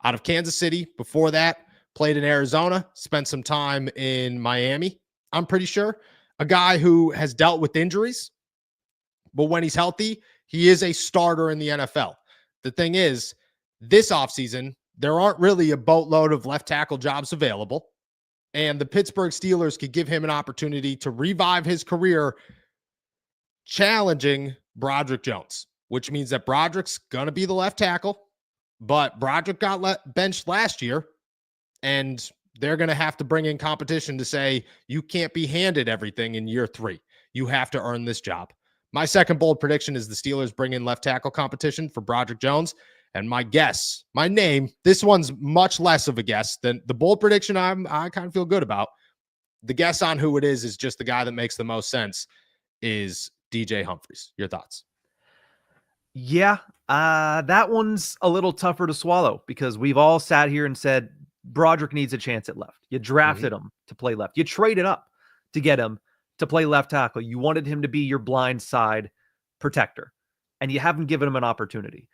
[SPEAKER 1] out of Kansas City. Before that, played in Arizona, spent some time in Miami, I'm pretty sure. A guy who has dealt with injuries, but when he's healthy, he is a starter in the NFL. The thing is, this offseason, there aren't really a boatload of left tackle jobs available, and the Pittsburgh Steelers could give him an opportunity to revive his career challenging Broderick Jones, which means that Broderick's going to be the left tackle, but Broderick got benched last year, and they're going to have to bring in competition to say, you can't be handed everything in year 3. You have to earn this job. My second bold prediction is the Steelers bring in left tackle competition for Broderick Jones. And my guess, my name, this one's much less of a guess than the bold prediction I kind of feel good about. The guess on who it is just the guy that makes the most sense is DJ Humphries. Your thoughts?
[SPEAKER 2] Yeah, that one's a little tougher to swallow because we've all sat here and said Broderick needs a chance at left. You drafted him to play left. You traded up to get him to play left tackle. You wanted him to be your blind side protector, and you haven't given him an opportunity.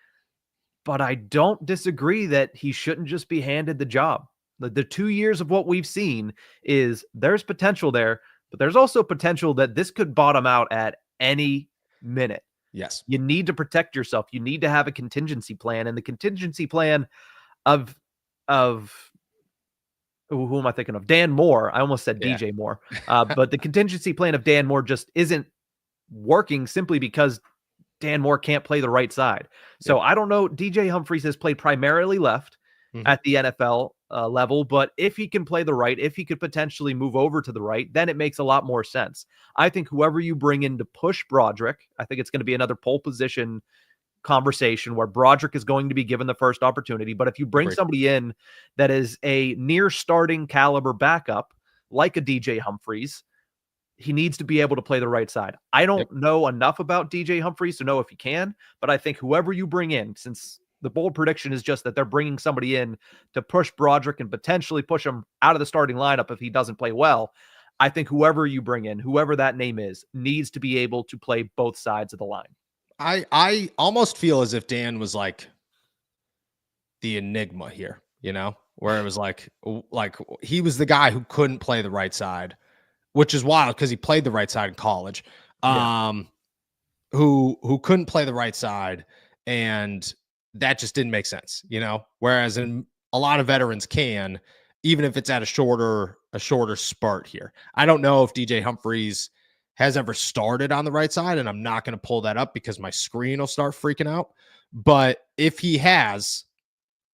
[SPEAKER 2] But I don't disagree that he shouldn't just be handed the job. The 2 years of what we've seen is there's potential there, but there's also potential that this could bottom out at any minute.
[SPEAKER 1] Yes.
[SPEAKER 2] You need to protect yourself. You need to have a contingency plan, and the contingency plan of who am I thinking of? Dan Moore. I almost said DJ Moore. But the contingency plan of Dan Moore just isn't working simply because Dan Moore can't play the right side. So I don't know. DJ Humphries has played primarily left at the NFL level, but if he can play the right, if he could potentially move over to the right, then it makes a lot more sense. I think whoever you bring in to push Broderick, I think it's going to be another pole position conversation where Broderick is going to be given the first opportunity. But if you bring somebody in that is a near starting caliber backup, like a DJ Humphries, he needs to be able to play the right side. I don't know enough about DJ Humphries to know if he can, but I think whoever you bring in, since the bold prediction is just that they're bringing somebody in to push Broderick and potentially push him out of the starting lineup if he doesn't play well, I think whoever you bring in, whoever that name is, needs to be able to play both sides of the line.
[SPEAKER 1] I almost feel as if Dan was like the enigma here, where it was like he was the guy who couldn't play the right side, which is wild because he played the right side in college.
[SPEAKER 2] Yeah.
[SPEAKER 1] Who couldn't play the right side, and that just didn't make sense, whereas in a lot of veterans can, even if it's at a shorter spurt here. I don't know if DJ Humphries has ever started on the right side, and I'm not going to pull that up because my screen will start freaking out. But if he has,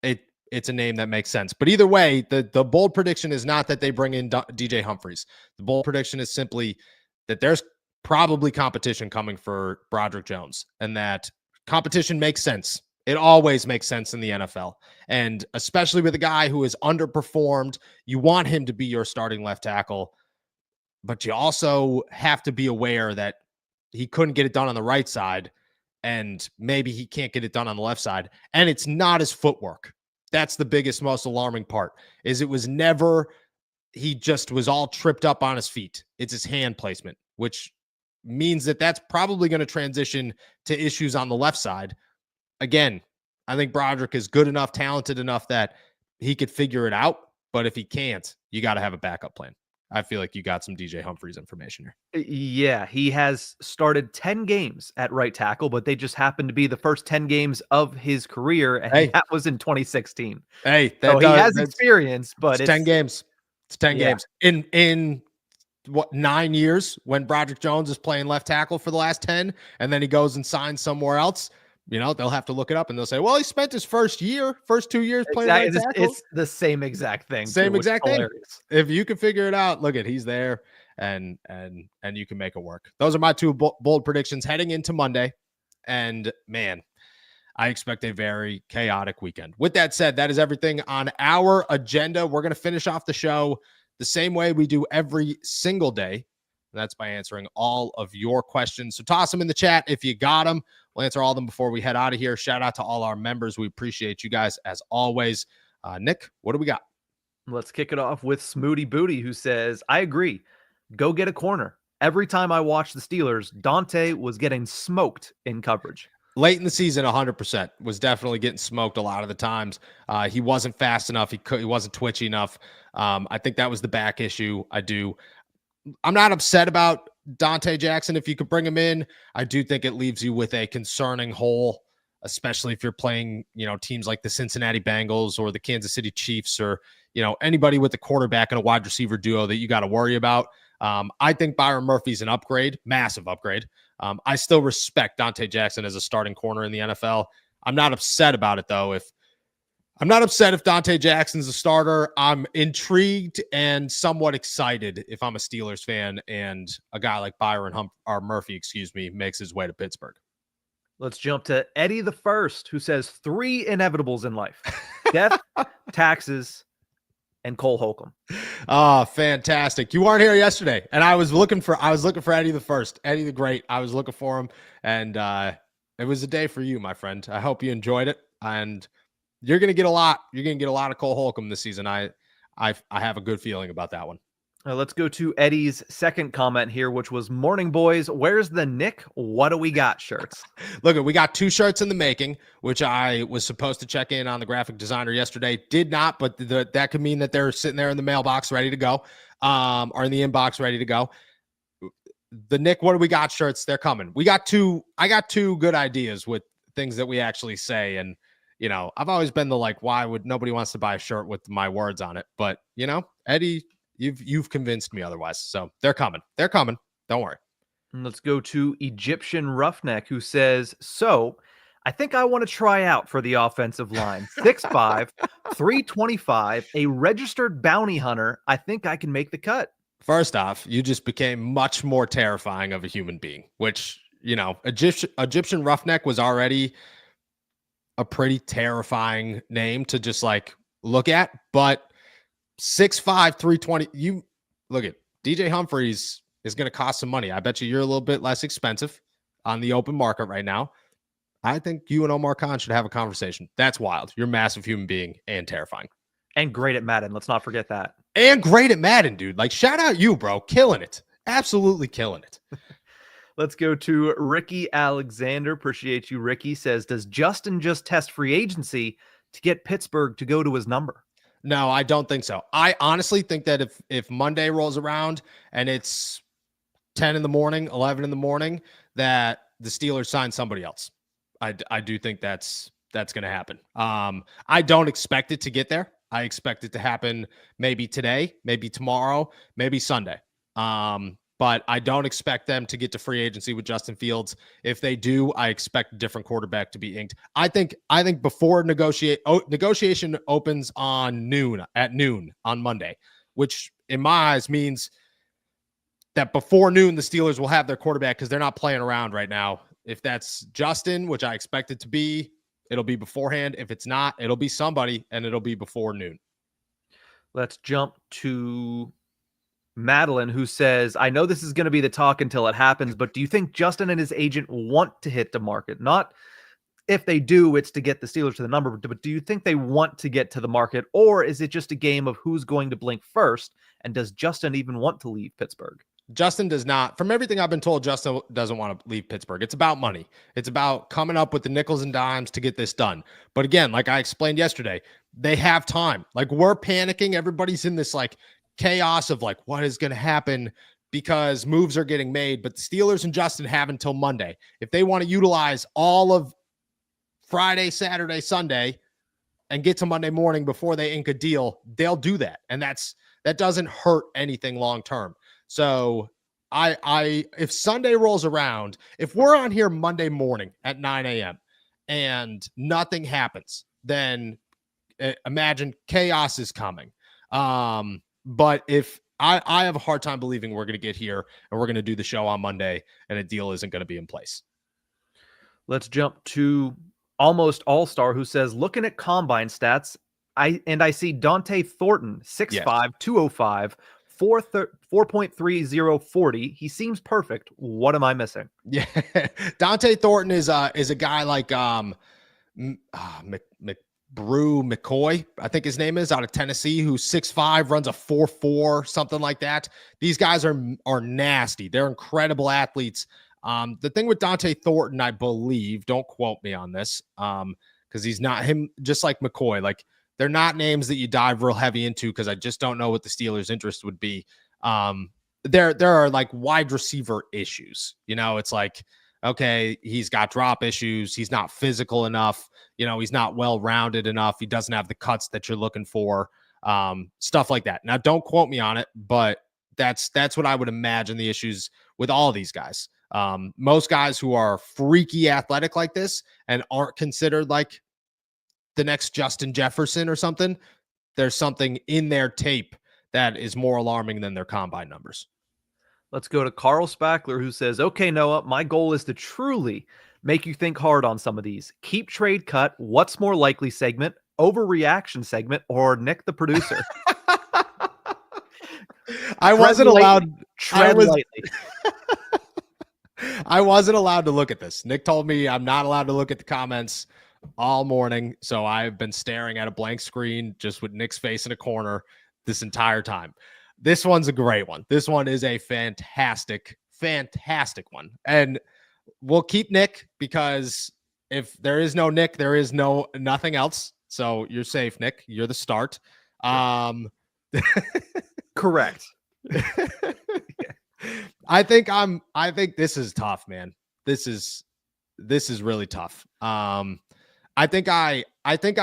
[SPEAKER 1] it's a name that makes sense. But either way, the bold prediction is not that they bring in DJ Humphries. The bold prediction is simply that there's probably competition coming for Broderick Jones, and that competition makes sense. It always makes sense in the NFL. And especially with a guy who has underperformed, you want him to be your starting left tackle, but you also have to be aware that he couldn't get it done on the right side, and maybe he can't get it done on the left side. And it's not his footwork. That's the biggest, most alarming part, is it was never, he just was all tripped up on his feet. It's his hand placement, which means that that's probably going to transition to issues on the left side. Again, I think Broderick is good enough, talented enough that he could figure it out. But if he can't, you got to have a backup plan. I feel like you got some DJ Humphries information here.
[SPEAKER 2] Yeah, he has started 10 games at right tackle, but they just happened to be the first 10 games of his career, and that was in 2016.
[SPEAKER 1] Hey,
[SPEAKER 2] so he has experience, but
[SPEAKER 1] it's 10 games. It's 10 games. In what, 9 years, when Broderick Jones is playing left tackle for the last 10, and then he goes and signs somewhere else, they'll have to look it up, and they'll say, well, he spent his first 2 years playing right tackle.
[SPEAKER 2] It's the same exact thing.
[SPEAKER 1] Same exact thing. If you can figure it out, look, he's there, and you can make it work. Those are my two bold predictions heading into Monday. And man, I expect a very chaotic weekend. With that said, that is everything on our agenda. We're going to finish off the show the same way we do every single day. And that's by answering all of your questions. So toss them in the chat if you got them. We'll answer all of them before we head out of here. Shout out to all our members. We appreciate you guys as always. Nick, what do we got?
[SPEAKER 2] Let's kick it off with Smooty Booty, who says, I agree. Go get a corner. Every time I watched the Steelers, Dante was getting smoked in coverage.
[SPEAKER 1] Late in the season, 100% was definitely getting smoked a lot of the times. He wasn't fast enough. He wasn't twitchy enough. I think that was the back issue. I'm not upset about Dante Jackson. If you could bring him in, I do think it leaves you with a concerning hole, especially if you're playing, teams like the Cincinnati Bengals or the Kansas City Chiefs, or, anybody with a quarterback and a wide receiver duo that you got to worry about. I think Byron Murphy's an upgrade, massive upgrade. I still respect Dante Jackson as a starting corner in the NFL. I'm not upset about it, though. I'm not upset if Dante Jackson's a starter. I'm intrigued and somewhat excited if I'm a Steelers fan and a guy like Murphy, makes his way to Pittsburgh.
[SPEAKER 2] Let's jump to Eddie the First, who says 3 inevitables in life: death, taxes, and Cole Holcomb.
[SPEAKER 1] Oh, fantastic. You weren't here yesterday, and I was looking for Eddie the First, Eddie the Great. I was looking for him, and it was a day for you, my friend. I hope you enjoyed it, and you're going to get a lot. You're going to get a lot of Cole Holcomb this season. I have a good feeling about that one.
[SPEAKER 2] Let's go to Eddie's second comment here, which was, morning boys, where's the Nick what do we got shirts?
[SPEAKER 1] Look, we got 2 shirts in the making, which I was supposed to check in on the graphic designer yesterday. Did not, but that could mean that they're sitting there in the mailbox ready to go, or in the inbox ready to go. The Nick what do we got shirts, they're coming. I got two good ideas with things that we actually say, and I've always been the why would nobody wants to buy a shirt with my words on it, but Eddie, You've convinced me otherwise. So they're coming. They're coming. Don't worry.
[SPEAKER 2] Let's go to Egyptian Roughneck, who says, so I think I want to try out for the offensive line. 6'5", 325, a registered bounty hunter. I think I can make the cut.
[SPEAKER 1] First off, you just became much more terrifying of a human being, which, Egyptian Roughneck was already a pretty terrifying name to just look at, but 6'5", 320. You look at DJ Humphries is going to cost some money. I bet you're a little bit less expensive on the open market right now. I think you and Omar Khan should have a conversation. That's wild. You're a massive human being and terrifying.
[SPEAKER 2] And great at Madden. Let's not forget that.
[SPEAKER 1] And great at Madden, dude. Shout out you, bro. Killing it. Absolutely killing it.
[SPEAKER 2] Let's go to Ricky Alexander. Appreciate you, Ricky. Says, does Justin just test free agency to get Pittsburgh to go to his number?
[SPEAKER 1] No, I don't think so. I honestly think that if Monday rolls around and it's 10 in the morning, 11 in the morning, that the Steelers sign somebody else. I do think that's going to happen. I don't expect it to get there. I expect it to happen maybe today, maybe tomorrow, maybe Sunday. But I don't expect them to get to free agency with Justin Fields. If they do, I expect a different quarterback to be inked. I think before negotiation opens at noon on Monday, which in my eyes means that before noon, the Steelers will have their quarterback because they're not playing around right now. If that's Justin, which I expect it to be, it'll be beforehand. If it's not, it'll be somebody, and it'll be before noon.
[SPEAKER 2] Let's jump to Madeline, who says, I know this is going to be the talk until it happens, but do you think Justin and his agent want to hit the market? Not if they do, it's to get the Steelers to the number, but do you think they want to get to the market, or is it just a game of who's going to blink first? And does Justin even want to leave Pittsburgh?
[SPEAKER 1] Justin does not. From everything I've been told, Justin doesn't want to leave Pittsburgh. It's about money. It's about coming up with the nickels and dimes to get this done. But again, like I explained yesterday, they have time. Like, we're panicking. Everybody's in this like chaos of like, what is going to happen because moves are getting made. But the Steelers and Justin have until Monday. If they want to utilize all of Friday, Saturday, Sunday, and get to Monday morning before they ink a deal, they'll do that. And that doesn't hurt anything long term. So if Sunday rolls around, if we're on here Monday morning at 9 a.m. and nothing happens, then imagine chaos is coming. But if I have a hard time believing we're going to get here and we're going to do the show on Monday and a deal isn't going to be in place.
[SPEAKER 2] Let's jump to Almost All-Star, who says, looking at combine stats, I see Dante Thornton, 6'5", 205, 4.30 40. He seems perfect. What am I missing?
[SPEAKER 1] Yeah, Dante Thornton is a guy like McCoy, I think his name is, out of Tennessee, who's 6'5", runs a 4.4, something like that. These guys are nasty. They're incredible athletes. The thing with Dante Thornton, I believe, don't quote me on this, because he's not him, just like McCoy. Like, they're not names that you dive real heavy into because I just don't know what the Steelers' interest would be. There are like wide receiver issues. You know, it's like, okay, he's got drop issues. He's not physical enough. You know, he's not well-rounded enough. He doesn't have the cuts that you're looking for. Stuff like that. Now, don't quote me on it, but that's what I would imagine the issues with all these guys. Most guys who are freaky athletic like this and aren't considered like the next Justin Jefferson or something, there's something in their tape that is more alarming than their combine numbers.
[SPEAKER 2] Let's go to Carl Spackler, who says, okay, Noah, my goal is to truly make you think hard on some of these. Keep trade cut, what's more likely segment, overreaction segment, or Nick the producer.
[SPEAKER 1] I wasn't allowed.
[SPEAKER 2] Tread lightly.
[SPEAKER 1] I wasn't allowed to look at this. Nick told me I'm not allowed to look at the comments all morning. So I've been staring at a blank screen just with Nick's face in a corner this entire time. This one's a great one. This one is a fantastic one. And we'll keep Nick because if there is no Nick, there is nothing else. So you're safe, Nick. You're the start.
[SPEAKER 2] Correct.
[SPEAKER 1] I think this is tough, man. This is really tough. I think I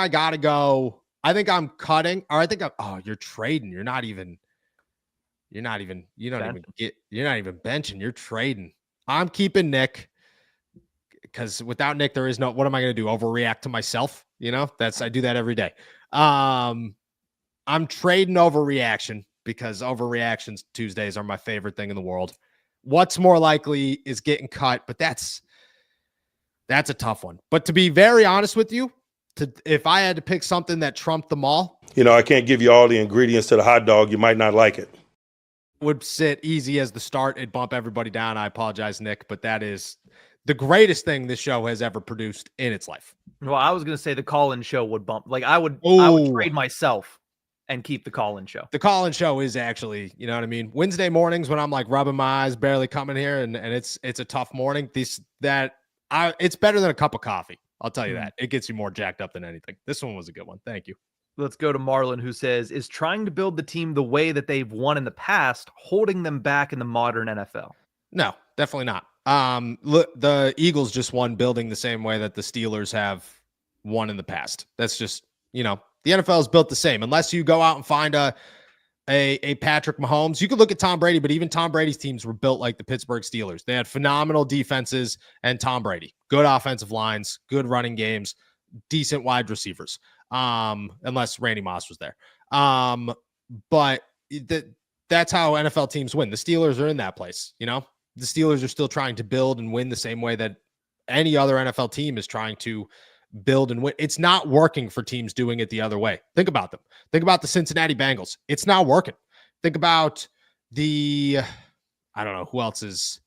[SPEAKER 1] gotta go. I think I'm cutting, or I think you're trading. You're not even benching. You're trading. I'm keeping Nick because without Nick, there is no, what am I going to do? Overreact to myself? You know, I do that every day. I'm trading overreaction because overreactions Tuesdays are my favorite thing in the world. What's more likely is getting cut, but that's a tough one. But to be very honest with you, if I had to pick something that trumped them all,
[SPEAKER 3] you know, I can't give you all the ingredients to the hot dog. You might not like it.
[SPEAKER 1] Would sit easy as the start. It'd bump everybody down. I apologize, Nick, but that is the greatest thing this show has ever produced in its life.
[SPEAKER 2] Well, I was going to say the call-in show would bump. Like I would trade myself and keep the call-in show.
[SPEAKER 1] The call-in show is actually, you know what I mean? Wednesday mornings when I'm like rubbing my eyes, barely coming here, and it's a tough morning. It's better than a cup of coffee. I'll tell you that. It gets you more jacked up than anything. This one was a good one. Thank you.
[SPEAKER 2] Let's go to Marlon, who says, is trying to build the team the way that they've won in the past, holding them back in the modern NFL?
[SPEAKER 1] No, definitely not. Look, the Eagles just won building the same way that the Steelers have won in the past. That's just, the NFL is built the same. Unless you go out and find a Patrick Mahomes. You could look at Tom Brady, but even Tom Brady's teams were built like the Pittsburgh Steelers. They had phenomenal defenses and Tom Brady. Good offensive lines, good running games, decent wide receivers. Unless Randy Moss was there. But that's how NFL teams win. The Steelers are in that place, The Steelers are still trying to build and win the same way that any other NFL team is trying to build and win. It's not working for teams doing it the other way. Think about them. Think about the Cincinnati Bengals. It's not working. Think about I don't know who else is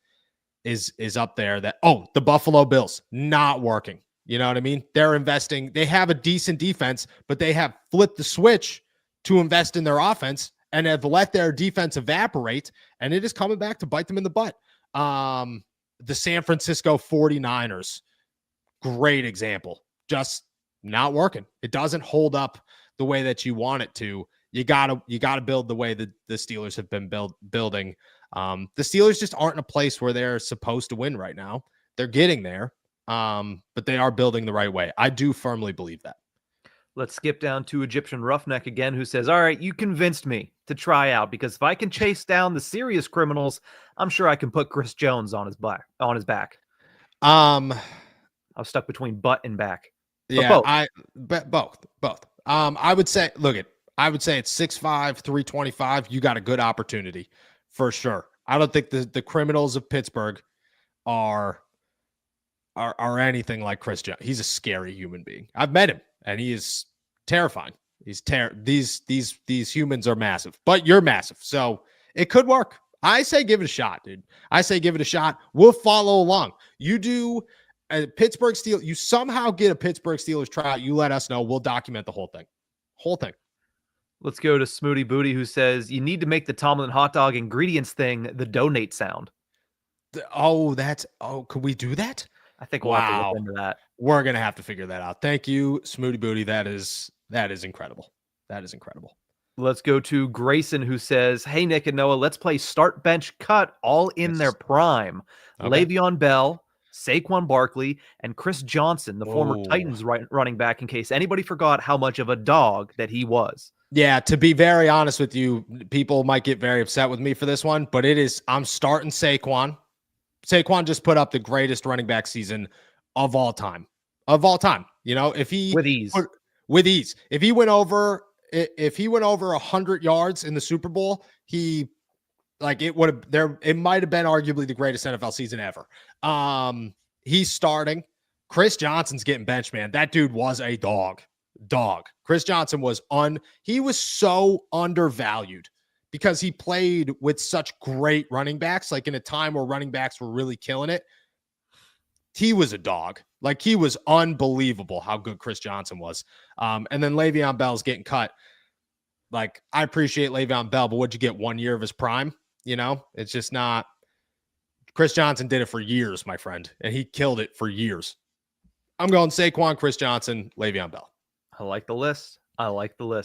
[SPEAKER 1] up there the Buffalo Bills. Not working. You know what I mean? They're investing. They have a decent defense, but they have flipped the switch to invest in their offense and have let their defense evaporate, and it is coming back to bite them in the butt. The San Francisco 49ers, great example. Just not working. It doesn't hold up the way that you want it to. You gotta build the way that the Steelers have been building. The Steelers just aren't in a place where they're supposed to win right now. They're getting there, but they are building the right way. I do firmly believe that.
[SPEAKER 2] Let's skip down to Egyptian Roughneck again, who says, all right, you convinced me to try out, because if I can chase down the serious criminals, I'm sure I can put Chris Jones on his back. I was stuck between butt and back.
[SPEAKER 1] But both. I would say, I would say it's 6'5", 325. You got a good opportunity for sure. I don't think the criminals of Pittsburgh are anything like Chris Jones. He's a scary human being. I've met him, and he is terrifying. These humans are massive, but you're massive, so it could work. I say give it a shot, dude. I say give it a shot. We'll follow along. You do a Pittsburgh Steelers. You somehow get a Pittsburgh Steelers tryout. You let us know. We'll document the whole thing.
[SPEAKER 2] Let's go to Smooty Booty, who says, you need to make the Tomlin hot dog ingredients thing the donate sound.
[SPEAKER 1] Could we do that?
[SPEAKER 2] I think we'll have to look into that.
[SPEAKER 1] We're going to have to figure that out. Thank you, Smooty Booty. That is incredible. That is incredible.
[SPEAKER 2] Let's go to Grayson, who says, hey, Nick and Noah, let's play start, bench, cut all in their prime. Okay. Le'Veon Bell, Saquon Barkley, and Chris Johnson, the former Titans running back, in case anybody forgot how much of a dog that he was.
[SPEAKER 1] Yeah, to be very honest with you, people might get very upset with me for this one, but I'm starting Saquon. Saquon just put up the greatest running back season of all time. If he with ease, if he went over 100 yards in the Super Bowl, it might have been arguably the greatest NFL season ever. He's starting. Chris Johnson's getting benched, man. That dude was a dog. Chris Johnson was so undervalued because he played with such great running backs, like in a time where running backs were really killing it. He was a dog. Like, he was unbelievable how good Chris Johnson was. And then Le'Veon Bell's getting cut. Like, I appreciate Le'Veon Bell, but what'd you get, 1 year of his prime? It's just not. Chris Johnson did it for years, my friend, and he killed it for years. I'm going Saquon, Chris Johnson, Le'Veon Bell.
[SPEAKER 2] I like the list.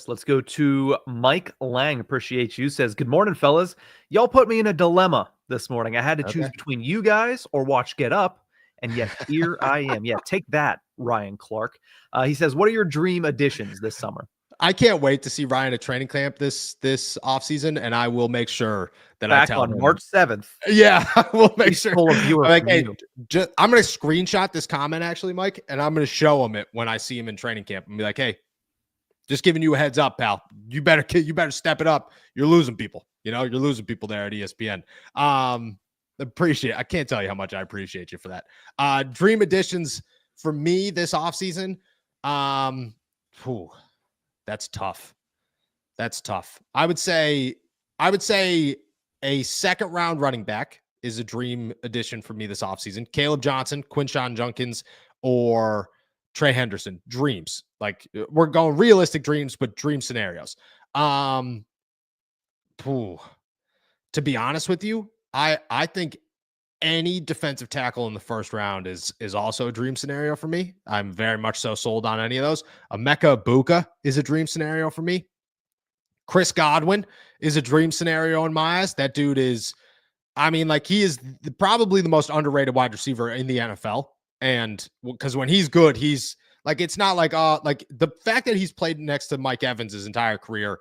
[SPEAKER 2] Let's go to Mike Lang. Appreciate you. Says, good morning, fellas. Y'all put me in a dilemma this morning. I had to choose between you guys or watch Get Up. And yet here I am. Yeah, take that, Ryan Clark. He says, what are your dream additions this summer?
[SPEAKER 1] I can't wait to see Ryan at training camp this offseason, and I will make sure that
[SPEAKER 2] I
[SPEAKER 1] tell him.
[SPEAKER 2] on March 7th.
[SPEAKER 1] Yeah, I will make sure.
[SPEAKER 2] I'm
[SPEAKER 1] going to screenshot this comment, actually, Mike, and I'm going to show him it when I see him in training camp and be like, hey, just giving you a heads up, pal. You better step it up. You're losing people. You're losing people there at ESPN. I can't tell you how much I appreciate you for that. Dream additions for me this offseason. That's tough. I would say a second round running back is a dream addition for me this offseason. Caleb Johnson, Quinshon Judkins, or Trey Henderson. Dreams. Like, we're going realistic dreams, but dream scenarios. Phew. To be honest with you, I think any defensive tackle in the first round is also a dream scenario for me. I'm very much so sold on any of those. Emeka Egbuka is a dream scenario for me. Chris Godwin is a dream scenario in my eyes. That dude is, I mean, like he is probably the most underrated wide receiver in the NFL. And because when he's good, he's like, it's not like the fact that he's played next to Mike Evans his entire career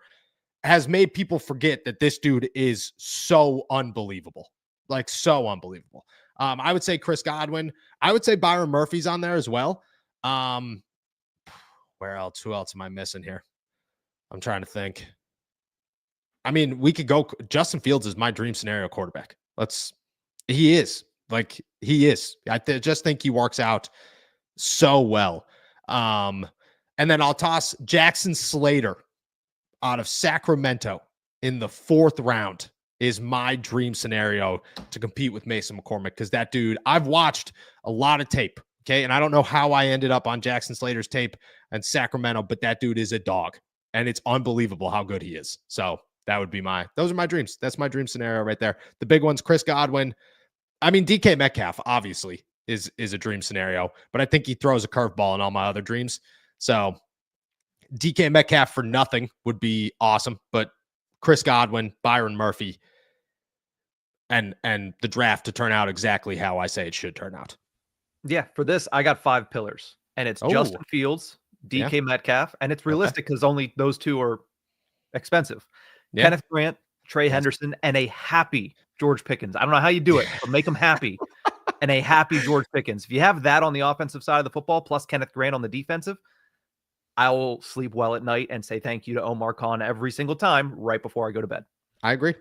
[SPEAKER 1] has made people forget that this dude is so unbelievable. Like so unbelievable. I would say Chris Godwin. I would say Byron Murphy's on there as well. Where else? Who else am I missing here? I'm trying to think. I mean, we could go. Justin Fields is my dream scenario quarterback. He is. I just think he works out so well. And then I'll toss Jackson Slater out of Sacramento in the 4th round is my dream scenario to compete with Mason McCormick, because that dude, I've watched a lot of tape, okay? And I don't know how I ended up on Jackson Slater's tape in Sacramento, but that dude is a dog, and it's unbelievable how good he is. So that would be those are my dreams. That's my dream scenario right there. The big ones, Chris Godwin. I mean, DK Metcalf obviously is a dream scenario, but I think he throws a curveball in all my other dreams. So DK Metcalf for nothing would be awesome, but Chris Godwin, Byron Murphy, and the draft to turn out exactly how I say it should turn out.
[SPEAKER 2] Yeah, for this, I got 5 pillars, and it's Justin Fields, DK Metcalf, and it's realistic because only those 2 are expensive. Yeah. Kenneth Grant, Trey Henderson, and a happy George Pickens. I don't know how you do it, but make them happy. And a happy George Pickens. If you have that on the offensive side of the football, plus Kenneth Grant on the defensive, I will sleep well at night and say thank you to Omar Khan every single time right before I go to bed.
[SPEAKER 1] I agree.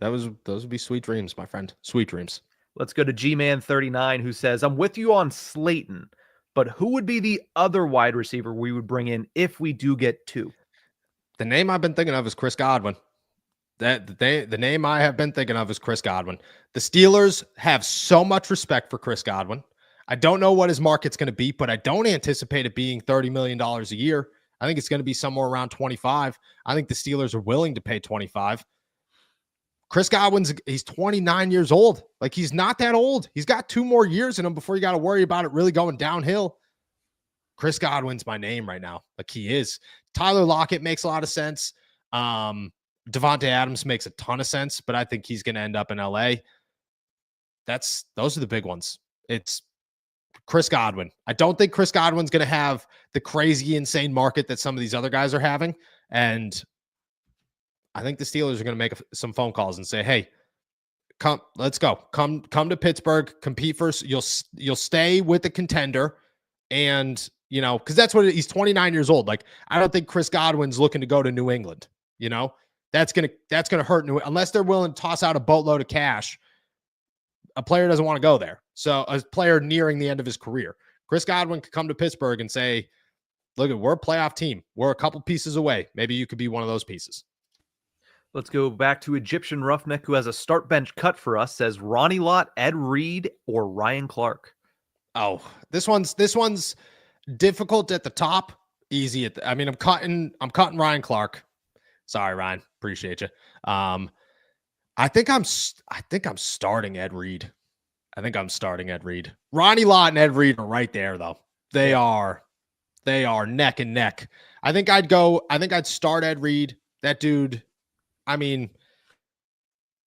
[SPEAKER 1] Those would be sweet dreams, my friend. Sweet dreams.
[SPEAKER 2] Let's go to G-Man39, who says, I'm with you on Slayton, but who would be the other wide receiver we would bring in if we do get 2?
[SPEAKER 1] The name I've been thinking of is Chris Godwin. The name I have been thinking of is Chris Godwin. The Steelers have so much respect for Chris Godwin. I don't know what his market's going to be, but I don't anticipate it being $30 million a year. I think it's going to be somewhere around 25. I think the Steelers are willing to pay 25. Chris Godwin's, he's 29 years old. Like, he's not that old. He's got 2 more years in him before you got to worry about it really going downhill. Chris Godwin's my name right now. Like, he is. Tyler Lockett makes a lot of sense. Devontae Adams makes a ton of sense, but I think he's going to end up in LA. Those are the big ones. It's Chris Godwin. I don't think Chris Godwin's going to have the crazy, insane market that some of these other guys are having. And I think the Steelers are going to make some phone calls and say, hey, let's go. Come to Pittsburgh, compete first. You'll stay with the contender. And, you know, because that's what he's 29 years old. Like, I don't think Chris Godwin's looking to go to New England. You know, that's gonna hurt unless they're willing to toss out a boatload of cash. A player doesn't want to go there. So a player nearing the end of his career, Chris Godwin could come to Pittsburgh and say, look, we're a playoff team. We're a couple pieces away. Maybe you could be one of those pieces.
[SPEAKER 2] Let's go back to Egyptian Roughneck, who has a start bench cut for us, says Ronnie Lott, Ed Reed, or Ryan Clark.
[SPEAKER 1] Oh, this one's difficult at the top, easy at the, I mean, I'm cutting Ryan Clark. Sorry, Ryan. Appreciate you. I think I'm starting Ed Reed. Ronnie Lott and Ed Reed are right there, though. They are neck and neck. I think I'd start Ed Reed. That dude, I mean,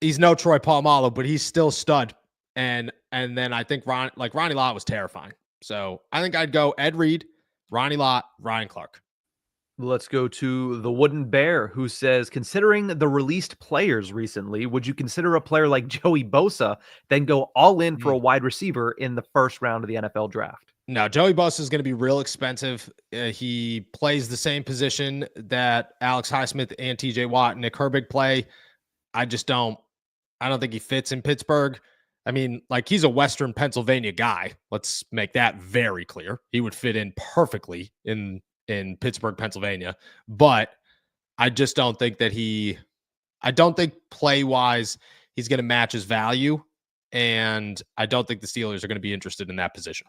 [SPEAKER 1] he's no Troy Polamalu, but he's still stud. And then I think Ronnie Lott was terrifying. So I think I'd go Ed Reed, Ronnie Lott, Ryan Clark.
[SPEAKER 2] Let's go to the Wooden Bear, who says, considering the released players recently, would you consider a player like Joey Bosa then go all in for a wide receiver in the first round of the NFL draft?
[SPEAKER 1] No, Joey Bosa is going to be real expensive. He plays the same position that Alex Highsmith and TJ Watt and Nick Herbig play. I don't think he fits in Pittsburgh. I mean, like, he's a Western Pennsylvania guy. Let's make that very clear. He would fit in perfectly in Pittsburgh, Pennsylvania. But I just don't think play-wise he's going to match his value. And I don't think the Steelers are going to be interested in that position.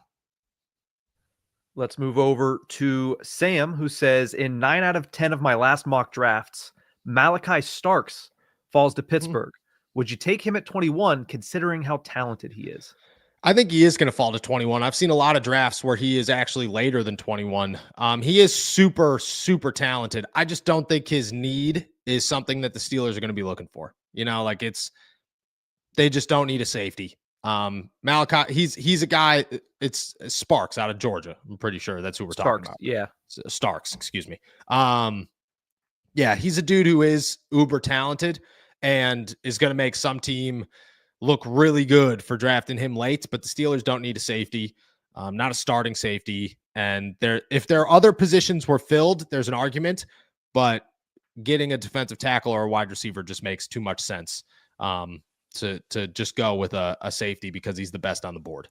[SPEAKER 2] Let's move over to Sam, who says, in 9 out of 10 of my last mock drafts, Malachi Starks falls to Pittsburgh. Would you take him at 21, considering how talented he is?
[SPEAKER 1] I think he is going to fall to 21. I've seen a lot of drafts where he is actually later than 21. He is super, super talented. I just don't think his need is something that the Steelers are going to be looking for. You know, like they just don't need a safety. Malachi, he's a guy. It's Sparks out of Georgia. I'm pretty sure that's who we're talking about.
[SPEAKER 2] Yeah.
[SPEAKER 1] Starks, excuse me. Yeah, he's a dude who is uber talented and is going to make some team look really good for drafting him late, but the Steelers don't need a safety, not a starting safety. And if there are other positions were filled, there's an argument, but getting a defensive tackle or a wide receiver just makes too much sense to just go with a safety because he's the best on the board.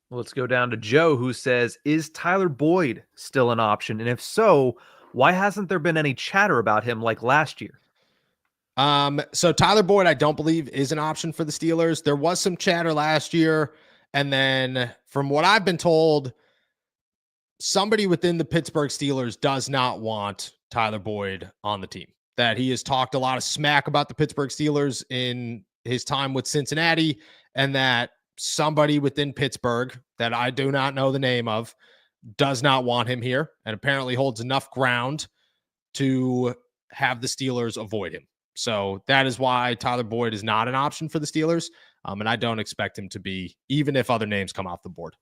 [SPEAKER 2] Let's go down to Joe, who says, is Tyler Boyd still an option? And if so, why hasn't there been any chatter about him like last year?
[SPEAKER 1] So Tyler Boyd, I don't believe is an option for the Steelers. There was some chatter last year. And then from what I've been told, somebody within the Pittsburgh Steelers does not want Tyler Boyd on the team. That he has talked a lot of smack about the Pittsburgh Steelers in his time with Cincinnati, and that somebody within Pittsburgh that I do not know the name of does not want him here, and apparently holds enough ground to have the Steelers avoid him. So that is why Tyler Boyd is not an option for the Steelers. And I don't expect him to be, even if other names come off the board.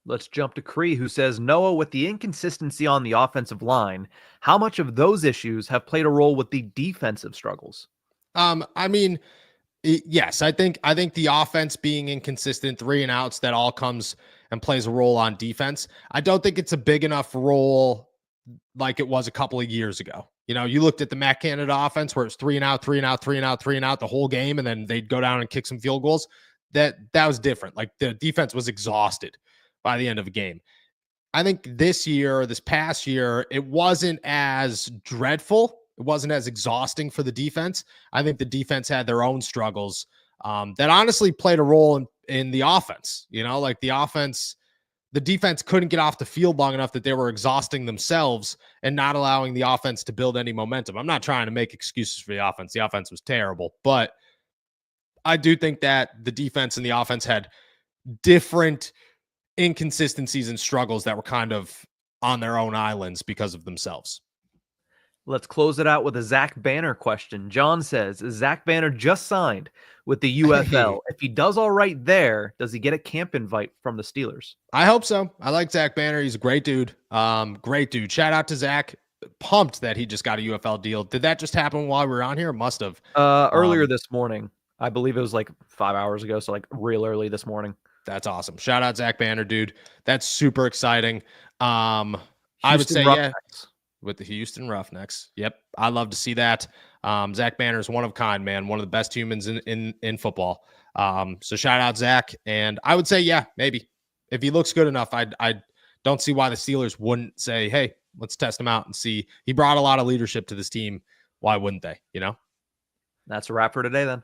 [SPEAKER 2] Let's jump to Cree, who says, Noah, with the inconsistency on the offensive line, how much of those issues have played a role with the defensive struggles?
[SPEAKER 1] I mean, yes, I think the offense being inconsistent, 3 and outs, that all comes and plays a role on defense. I don't think it's a big enough role like it was a couple of years ago. You know, you looked at the Matt Canada offense where it's 3 and out, 3 and out, 3 and out, 3 and out the whole game, and then they'd go down and kick some field goals. That was different. Like the defense was exhausted by the end of a game. I think this past year, it wasn't as dreadful. It wasn't as exhausting for the defense. I think the defense had their own struggles that honestly played a role in the offense. You know, like the defense couldn't get off the field long enough that they were exhausting themselves and not allowing the offense to build any momentum. I'm not trying to make excuses for the offense. The offense was terrible, but I do think that the defense and the offense had different inconsistencies and struggles that were kind of on their own islands because of themselves.
[SPEAKER 2] Let's close it out with a Zach Banner question. John says, is Zach Banner just signed with the UFL? If he does all right there, does he get a camp invite from the Steelers?
[SPEAKER 1] I hope so. I like Zach Banner. He's a great dude. Great dude. Shout out to Zach. Pumped that he just got a UFL deal. Did that just happen while we were on here? It must have.
[SPEAKER 2] Earlier this morning. I believe it was like 5 hours ago. So like real early this morning.
[SPEAKER 1] That's awesome. Shout out Zach Banner, dude. That's super exciting. I would say,
[SPEAKER 2] Roughnecks.
[SPEAKER 1] With the Houston Roughnecks. Yep. I love to see that. Zach Banner is one of a kind, man. One of the best humans in football. So shout out Zach. And I would say, yeah, maybe if he looks good enough, I don't see why the Steelers wouldn't say, hey, let's test him out and see. He brought a lot of leadership to this team. Why wouldn't they? You know?
[SPEAKER 2] That's a wrap for today then.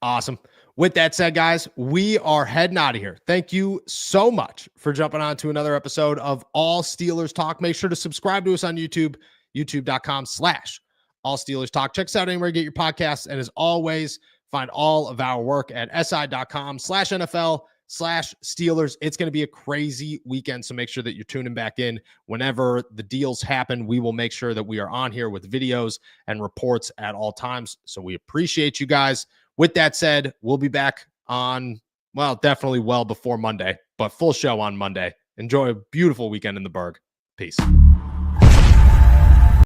[SPEAKER 1] Awesome. With that said, guys, we are heading out of here. Thank you so much for jumping on to another episode of All Steelers Talk. Make sure to subscribe to us on YouTube, youtube.com/All Steelers Talk. Check us out anywhere you get your podcasts. And as always, find all of our work at si.com/NFL/Steelers. It's going to be a crazy weekend, so make sure that you're tuning back in. Whenever the deals happen, we will make sure that we are on here with videos and reports at all times. So we appreciate you guys. With that said, we'll be back on, definitely well before Monday, but full show on Monday. Enjoy a beautiful weekend in the Berg. Peace.